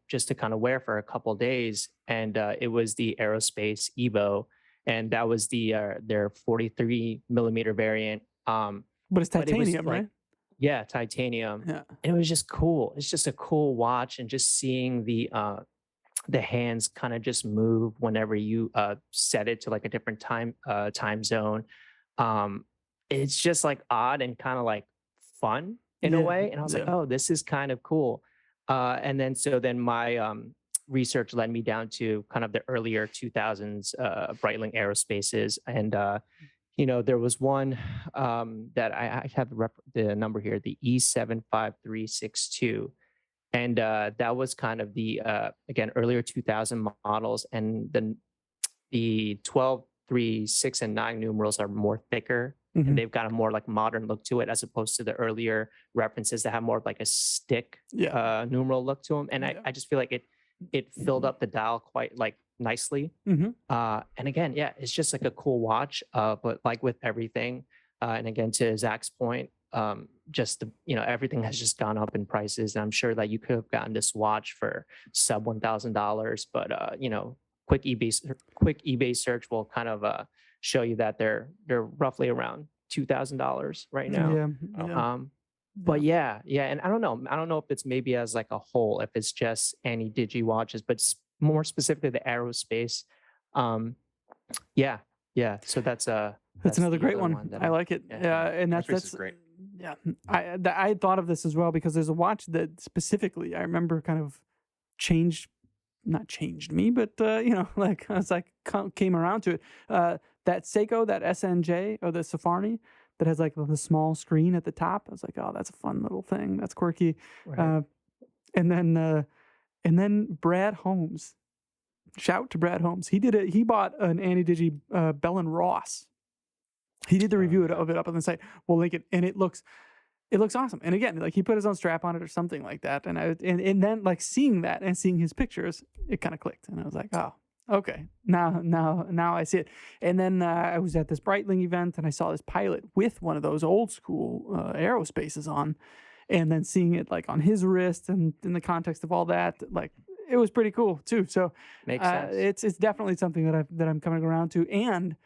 Speaker 4: just to kind of wear for a couple of days. And it was the Aerospace Evo, and that was their 43 millimeter variant.
Speaker 1: But it's titanium, right?
Speaker 4: Yeah, titanium. Yeah. And it was just cool. It's just a cool watch, and just seeing the hands kind of just move whenever you set it to like a different time zone. It's just like odd and kind of like fun in a way. And I was like, oh, this is kind of cool. And then my research led me down to kind of the earlier 2000s Breitling Aerospaces. And there was one that I have the number here, the E75362. And that was kind of the, again, earlier 2000 models. And then the 12, 3, 6, and 9 numerals are more thicker. And they've got a more like modern look to it, as opposed to the earlier references that have more like a stick numeral look to them. And I just feel like it filled up the dial quite like nicely. And again, it's just like a cool watch, but like with everything, and again, to Zach's point, just everything has just gone up in prices. And I'm sure that you could have gotten this watch for sub $1,000, but quick eBay search will kind of show you that they're roughly around $2,000 right now. But and I don't know if it's maybe as like a whole, if it's just Ani-Digi watches, but more specifically the aerospace. So that's
Speaker 1: another great one. I like it. And that's
Speaker 3: great.
Speaker 1: Yeah, I had thought of this as well because there's a watch that specifically I remember kind of not changed me, but like I was like came around to it. That Seiko, that SNJ or the Safari that has like the small screen at the top. I was like, oh, that's a fun little thing. That's quirky.
Speaker 4: Right.
Speaker 1: And then Brad Holmes. Shout to Brad Holmes. He bought an Ani-Digi Bell and Ross. He did the review of it up on the site. We'll link it, and it looks awesome. And again, like he put his own strap on it or something like that. And then like seeing that and seeing his pictures, it kind of clicked. And I was like, oh, okay, now I see it. And then I was at this Breitling event and I saw this Pilot with one of those old school aerospaces on, and then seeing it like on his wrist and in the context of all that, like it was pretty cool too. So
Speaker 4: Makes sense.
Speaker 1: it's definitely something that I'm coming around to. And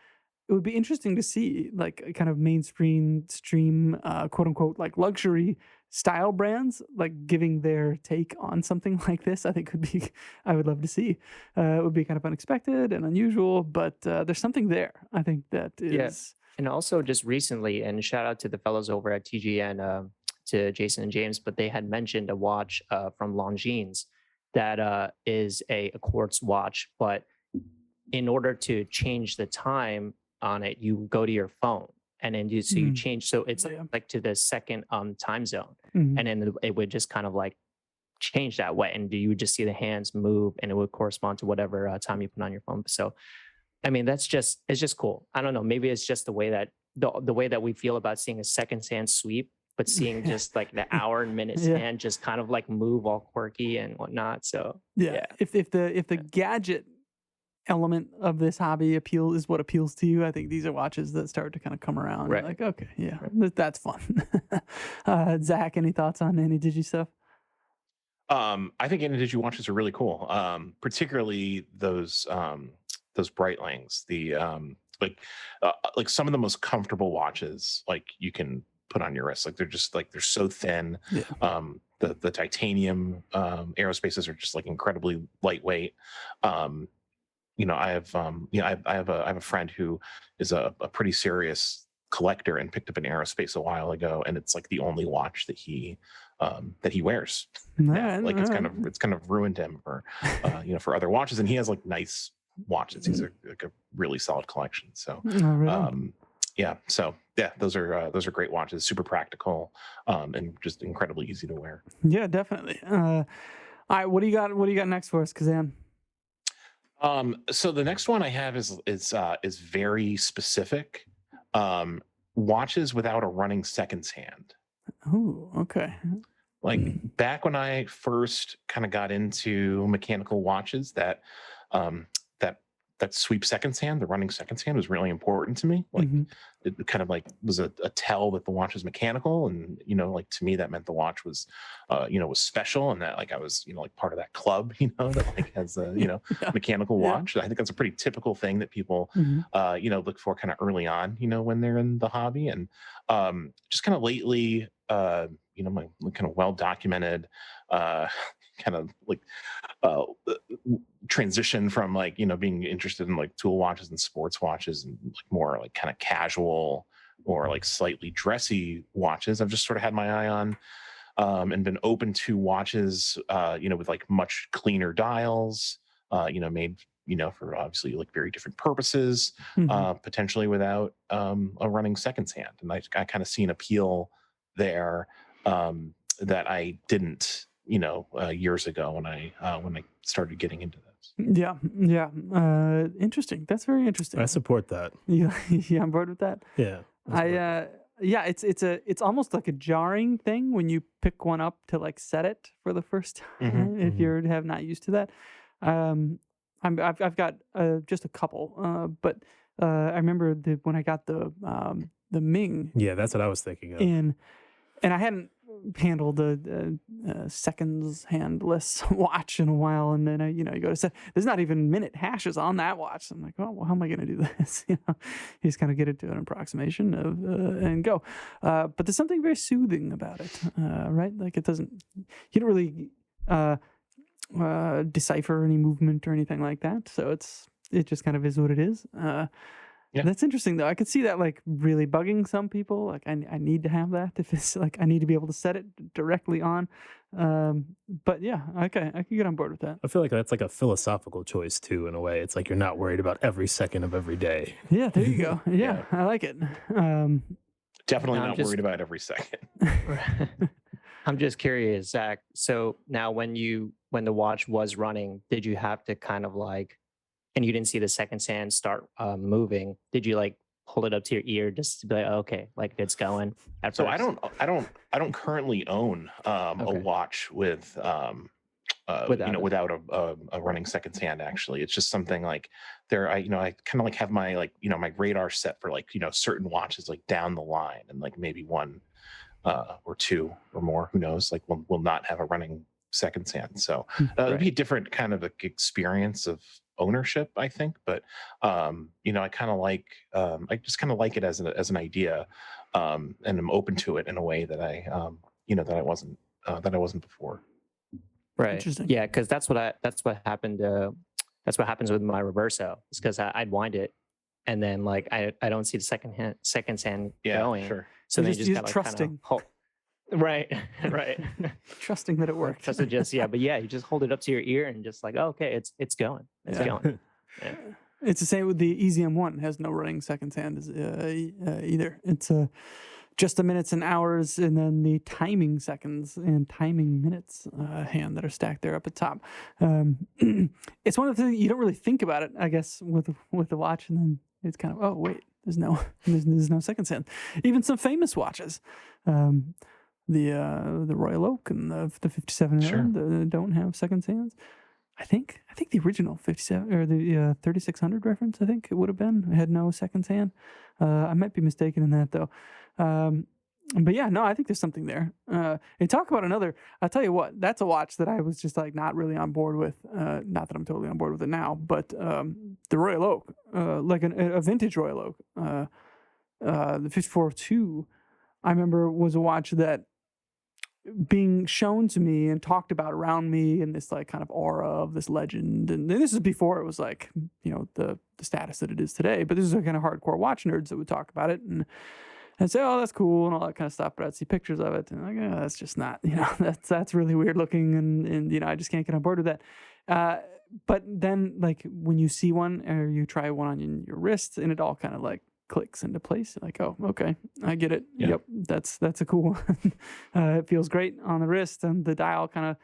Speaker 1: it would be interesting to see like kind of mainstream stream quote unquote like luxury style brands like giving their take on something like this. I think I would love to see. It would be kind of unexpected and unusual, but there's something there. I think that is.
Speaker 4: Yeah. And also just recently, and shout out to the fellows over at TG and to Jason and James, but they had mentioned a watch from Longines that is a quartz watch, but in order to change the time on it, you go to your phone and then you change. So it's like to the second time zone.
Speaker 1: Mhm.
Speaker 4: And then it would just kind of like change that way. And you would just see the hands move and it would correspond to whatever time you put on your phone. So, I mean, it's just cool. I don't know. Maybe it's just the way that the way that we feel about seeing a second hand sweep, but seeing just like the hour and minute hand just kind of like move all quirky and whatnot. So
Speaker 1: yeah. If the gadget element of this hobby is what appeals to you, I think these are watches that start to kind of come around.
Speaker 4: Right.
Speaker 1: Like, okay, yeah, that's fun. Zach, any thoughts on any Digi stuff?
Speaker 3: I think Ana-Digi watches are really cool, particularly those Breitlings. The like some of the most comfortable watches like you can put on your wrist. Like they're so thin.
Speaker 1: Yeah.
Speaker 3: The titanium aerospaces are just like incredibly lightweight. I have a friend who is a pretty serious collector and picked up an aerospace a while ago, and it's like the only watch that he wears.
Speaker 1: Right,
Speaker 3: Like it's kind of ruined him for for other watches, and he has like nice watches. He's like a really solid collection. So those are great watches, super practical, and just incredibly easy to wear.
Speaker 1: Yeah, definitely. All right, what do you got next for us, Kazan?
Speaker 3: So the next one I have is very specific. Watches without a running seconds hand.
Speaker 1: Oh, okay.
Speaker 3: Like back when I first kind of got into mechanical watches, that sweep seconds hand, the running seconds hand, was really important to me. Like it kind of like was a tell that the watch was mechanical, and like to me that meant the watch was was special, and that like I was like part of that club that like has a mechanical watch. I think that's a pretty typical thing that people look for kind of early on when they're in the hobby. And just kind of lately my kind of well documented kind of like transition from like being interested in like tool watches and sports watches and like more like kind of casual or like slightly dressy watches. I've just sort of had my eye on and been open to watches with like much cleaner dials made for obviously like very different purposes, potentially without a running seconds hand. And I kind of see an appeal there that I didn't years ago when I started getting into this.
Speaker 1: Yeah. Interesting. That's very interesting.
Speaker 2: I support that.
Speaker 1: Yeah, I'm bored with that.
Speaker 2: Yeah.
Speaker 1: It's almost like a jarring thing when you pick one up to like set it for the first time if you have not used to that. I've got just a couple, but I remember when I got the Ming.
Speaker 2: Yeah, that's what I was thinking of.
Speaker 1: And I hadn't handled the seconds handless watch in a while, and then you go to set. There's not even minute hashes on that watch. So I'm like, oh, well, how am I going to do this? You just kind of get it to an approximation of and go. But there's something very soothing about it, right? Like it doesn't. You don't really decipher any movement or anything like that. So it just kind of is what it is.
Speaker 3: Yeah.
Speaker 1: That's interesting though. I could see that like really bugging some people. Like I need to have that if it's like I need to be able to set it directly on. But yeah, okay, I can get on board with that.
Speaker 2: I feel like that's like a philosophical choice too, in a way. It's like you're not worried about every second of every day.
Speaker 1: Yeah, there you go. Yeah, I like it.
Speaker 3: Definitely
Speaker 4: I'm
Speaker 3: not
Speaker 4: just-
Speaker 3: worried about every second.
Speaker 4: I'm just curious, Zach. So now when the watch was running, did you have to kind of like, and you didn't see the second sand start moving, did you like hold it up to your ear just to be like, oh, okay, like it's going at
Speaker 3: So
Speaker 4: first?
Speaker 3: I don't currently own a
Speaker 4: Okay.
Speaker 3: watch with
Speaker 4: Without it.
Speaker 3: without a running second hand. Actually, it's just something like there. I kind of like have my like my radar set for like certain watches like down the line, and like maybe one or two or more, who knows, like will not have a running second hand. So it'd be a different kind of experience of ownership, I think. But I kind of like I just kind of like it as an idea, and I'm open to it in a way that I that I wasn't before.
Speaker 4: Right.
Speaker 1: Interesting.
Speaker 4: Yeah, because that's what happened. That's what happens with my reverso. It's because I'd wind it, and then like I don't see the second sand
Speaker 3: Yeah,
Speaker 4: going.
Speaker 3: sure.
Speaker 4: So
Speaker 1: You're
Speaker 4: then
Speaker 1: just
Speaker 4: you just gotta
Speaker 1: trusting.
Speaker 4: Right. Right.
Speaker 1: Trusting that it worked.
Speaker 4: Just adjust. Yeah, but yeah, you just hold it up to your ear and just like, oh, okay, it's going. It's
Speaker 1: Yeah.
Speaker 4: going. Yeah.
Speaker 1: It's the same with the EZM1. It has no running second hand either. It's just the minutes and hours, and then the timing seconds and timing minutes hand that are stacked there up at top. It's one of the things you don't really think about it, I guess, with the watch, and then it's kind of, oh wait, there's no second hand. Even some famous watches, the Royal Oak and the 57
Speaker 3: Sure.
Speaker 1: don't have second hands. I think the original 57 or the 3600 reference, I think it would have been, it had no second hand. I might be mistaken in that though. But yeah, no, I think there's something there. And talk about another. I'll tell you what, that's a watch that I was just like not really on board with. Not that I'm totally on board with it now, but the Royal Oak, like a vintage Royal Oak, the 5402, I remember was a watch that being shown to me and talked about around me in this like kind of aura of this legend. And this is before it was like, the status that it is today, but this is a kind of hardcore watch nerds that would talk about it and say, oh, that's cool and all that kind of stuff. But I'd see pictures of it and like, oh, that's just not, that's really weird looking. And I just can't get on board with that. But then like when you see one or you try one on your wrist and it all kind of like clicks into place, like, oh, okay, I get it.
Speaker 3: Yeah.
Speaker 1: Yep, that's a cool one. It feels great on the wrist, and the dial kind of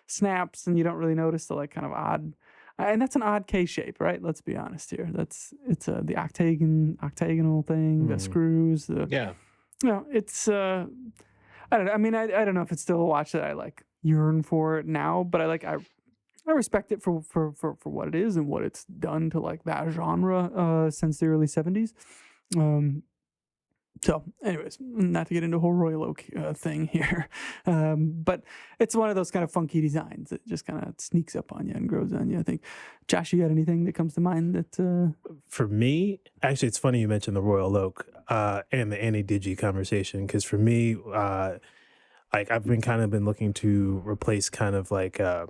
Speaker 1: snaps, and you don't really notice the like kind of odd, and that's an odd K shape, right? Let's be honest here. It's the octagonal thing, the screws, it's I don't know. I mean, I don't know if it's still a watch that I like yearn for it now, but I respect it for what it is and what it's done to like that genre since the early 70s. So anyways, not to get into a whole Royal Oak thing here, but it's one of those kind of funky designs that just kind of sneaks up on you and grows on you, I think. Josh, you got anything that comes to mind that...
Speaker 2: For me, actually, it's funny you mentioned the Royal Oak and the Ani-Digi conversation, because for me, like I've been looking to replace kind of like I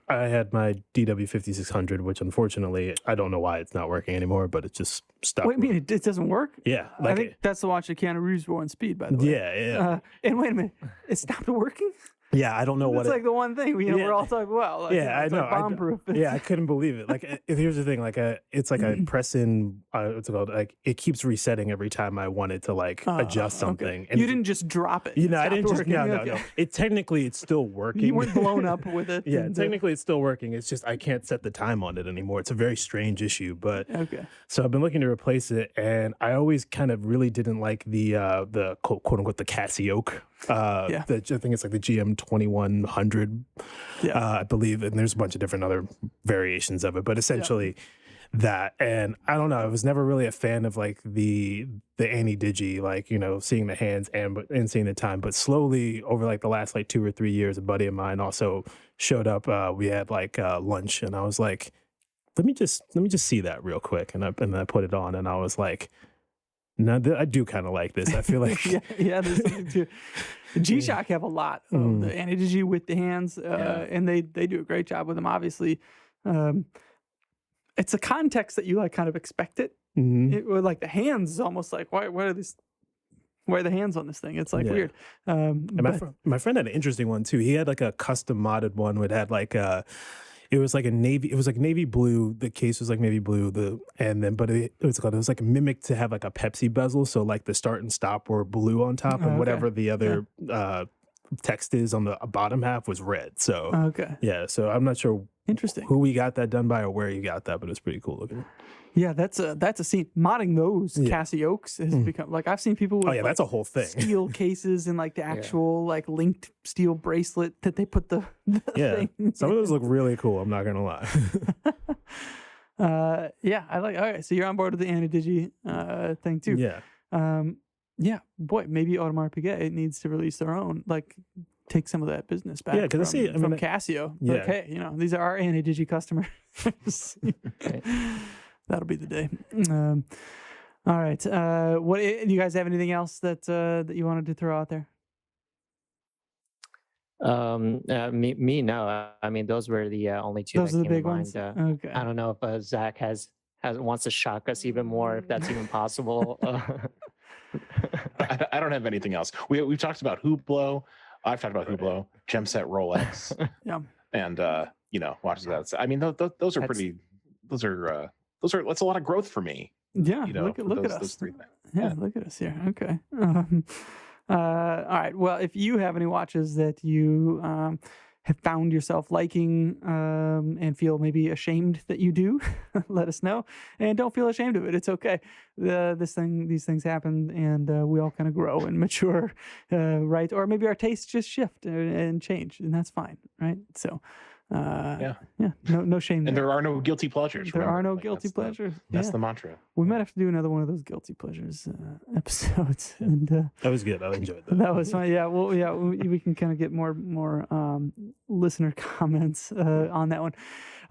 Speaker 2: had my DW 5600, which unfortunately I don't know why it's not working anymore, but it just stopped.
Speaker 1: Wait, I mean, it doesn't work?
Speaker 2: Yeah,
Speaker 1: I think that's the watch that Keanu Reeves wore on Speed, by the way.
Speaker 2: yeah.
Speaker 1: And wait a minute, it stopped working?
Speaker 2: Yeah, I don't know what
Speaker 1: It's like the one thing we're all talking about. Like,
Speaker 2: yeah, I
Speaker 1: it's
Speaker 2: know.
Speaker 1: like bomb-proof.
Speaker 2: Yeah, I couldn't believe it. Like, here's the thing. Like, it's like I press in. What's it called? Like, it keeps resetting every time I wanted to like adjust something.
Speaker 1: Okay.
Speaker 2: And
Speaker 1: you didn't just drop it.
Speaker 2: I didn't just.
Speaker 1: Working.
Speaker 2: No. It technically it's still working.
Speaker 1: You weren't blown up with it.
Speaker 2: Yeah, technically it's still working. It's just I can't set the time on it anymore. It's a very strange issue. But
Speaker 1: okay.
Speaker 2: So I've been looking to replace it, and I always kind of really didn't like the quote unquote the Cassiope. I think it's like the GM 2100, I believe, and there's a bunch of different other variations of it, but essentially that. And I don't know, I was never really a fan of like the Ani-Digi, like seeing the hands and seeing the time. But slowly over like the last like 2 or 3 years, a buddy of mine also showed up. We had like lunch, and I was like, let me just see that real quick, and I put it on, and I was like, no, I do kind of like this. I feel like
Speaker 1: yeah, there's something too. G-Shock have a lot of the Ana-Digi with the hands, and they do a great job with them, obviously. it's a context that you like kind of expect it.
Speaker 2: Mhm.
Speaker 1: It was like the hands is almost like why are the hands on this thing? It's like
Speaker 2: Yeah.
Speaker 1: weird.
Speaker 2: And my friend had an interesting one too. He had like a custom modded one that had like it was like navy blue. The case was like navy blue. But it was like mimicked to have like a Pepsi bezel. So like the start and stop were blue on top, and
Speaker 1: okay.
Speaker 2: whatever the other text is on the bottom half was red. So
Speaker 1: Okay.
Speaker 2: yeah, so I'm not sure
Speaker 1: Interesting.
Speaker 2: who we got that done by or where you got that, but it's pretty cool looking.
Speaker 1: Yeah, that's a scene. Modding those
Speaker 2: Yeah.
Speaker 1: Casiokes has become like I've seen people with
Speaker 2: Oh yeah,
Speaker 1: like,
Speaker 2: that's a whole thing.
Speaker 1: steel cases and like the actual like linked steel bracelet that they put the
Speaker 2: Yeah,
Speaker 1: thing
Speaker 2: some of
Speaker 1: in.
Speaker 2: those look really cool. I'm not gonna lie.
Speaker 1: Yeah, I like. All right, so you're on board with the Ani-Digi thing too.
Speaker 2: Yeah.
Speaker 1: Yeah, boy, maybe Audemars Piguet needs to release their own, like take some of that business back.
Speaker 2: Yeah, 'cause I see- I
Speaker 1: from
Speaker 2: mean,
Speaker 1: Casio.
Speaker 2: yeah.
Speaker 1: Like, hey, these are our Ani-Digi customers.
Speaker 4: Right.
Speaker 1: That'll be the day. All right. What do you guys have anything else that you wanted to throw out there?
Speaker 4: Me no. I mean, those were the only two
Speaker 1: Those
Speaker 4: that
Speaker 1: are the
Speaker 4: came
Speaker 1: big
Speaker 4: to
Speaker 1: ones.
Speaker 4: mind.
Speaker 1: Okay.
Speaker 4: I don't know if Zach wants to shock us even more, if that's even possible.
Speaker 3: I don't have anything else. We've talked about Hublot. I've talked about Hublot, Gemset Rolex,
Speaker 1: Yeah.
Speaker 3: and watches that. I mean, those are pretty. Those are that's a lot of growth for me.
Speaker 1: Yeah.
Speaker 3: Look
Speaker 1: at
Speaker 3: those
Speaker 1: us.
Speaker 3: three things.
Speaker 1: Yeah,
Speaker 3: Yeah.
Speaker 1: look at us here. Okay. All right. Well, if you have any watches that you have found yourself liking and feel maybe ashamed that you do, let us know. And don't feel ashamed of it. It's okay. These things happen, and we all kind of grow and mature, right? Or maybe our tastes just shift and change, and that's fine, right? So. Yeah. No shame.
Speaker 3: And
Speaker 1: there
Speaker 3: there are no guilty pleasures.
Speaker 1: There are
Speaker 3: remember.
Speaker 1: no
Speaker 3: Like,
Speaker 1: guilty
Speaker 3: that's
Speaker 1: pleasures.
Speaker 3: That's
Speaker 1: Yeah.
Speaker 3: the mantra.
Speaker 1: We might have to do another one of those guilty pleasures episodes, and
Speaker 2: That was good. I enjoyed that.
Speaker 1: that was fun. Yeah, well, yeah, we can kind of get more listener comments on that one.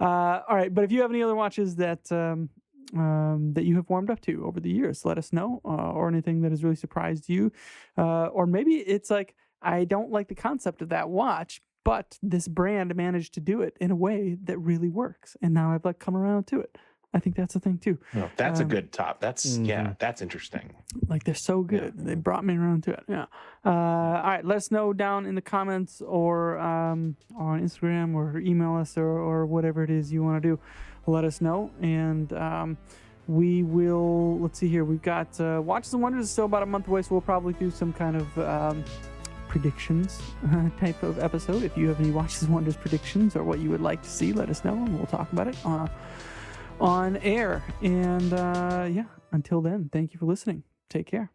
Speaker 1: All right, but if you have any other watches that that you have warmed up to over the years, let us know, or anything that has really surprised you, or maybe it's like I don't like the concept of that watch, but this brand managed to do it in a way that really works, and now I've like come around to it. I think that's the thing too.
Speaker 3: No, that's a
Speaker 1: Um,
Speaker 3: good top. That's that's interesting.
Speaker 1: Like they're so good. They brought me around to it. Yeah. All right. Let us know down in the comments or on Instagram or email us or whatever it is you want to do. Let us know. And we will, let's see here. We've got Watches and Wonders is still about a month away. So we'll probably do some kind of predictions type of episode. If you have any Watches and Wonders predictions or what you would like to see, let us know and we'll talk about it on air. And until then, thank you for listening. Take care.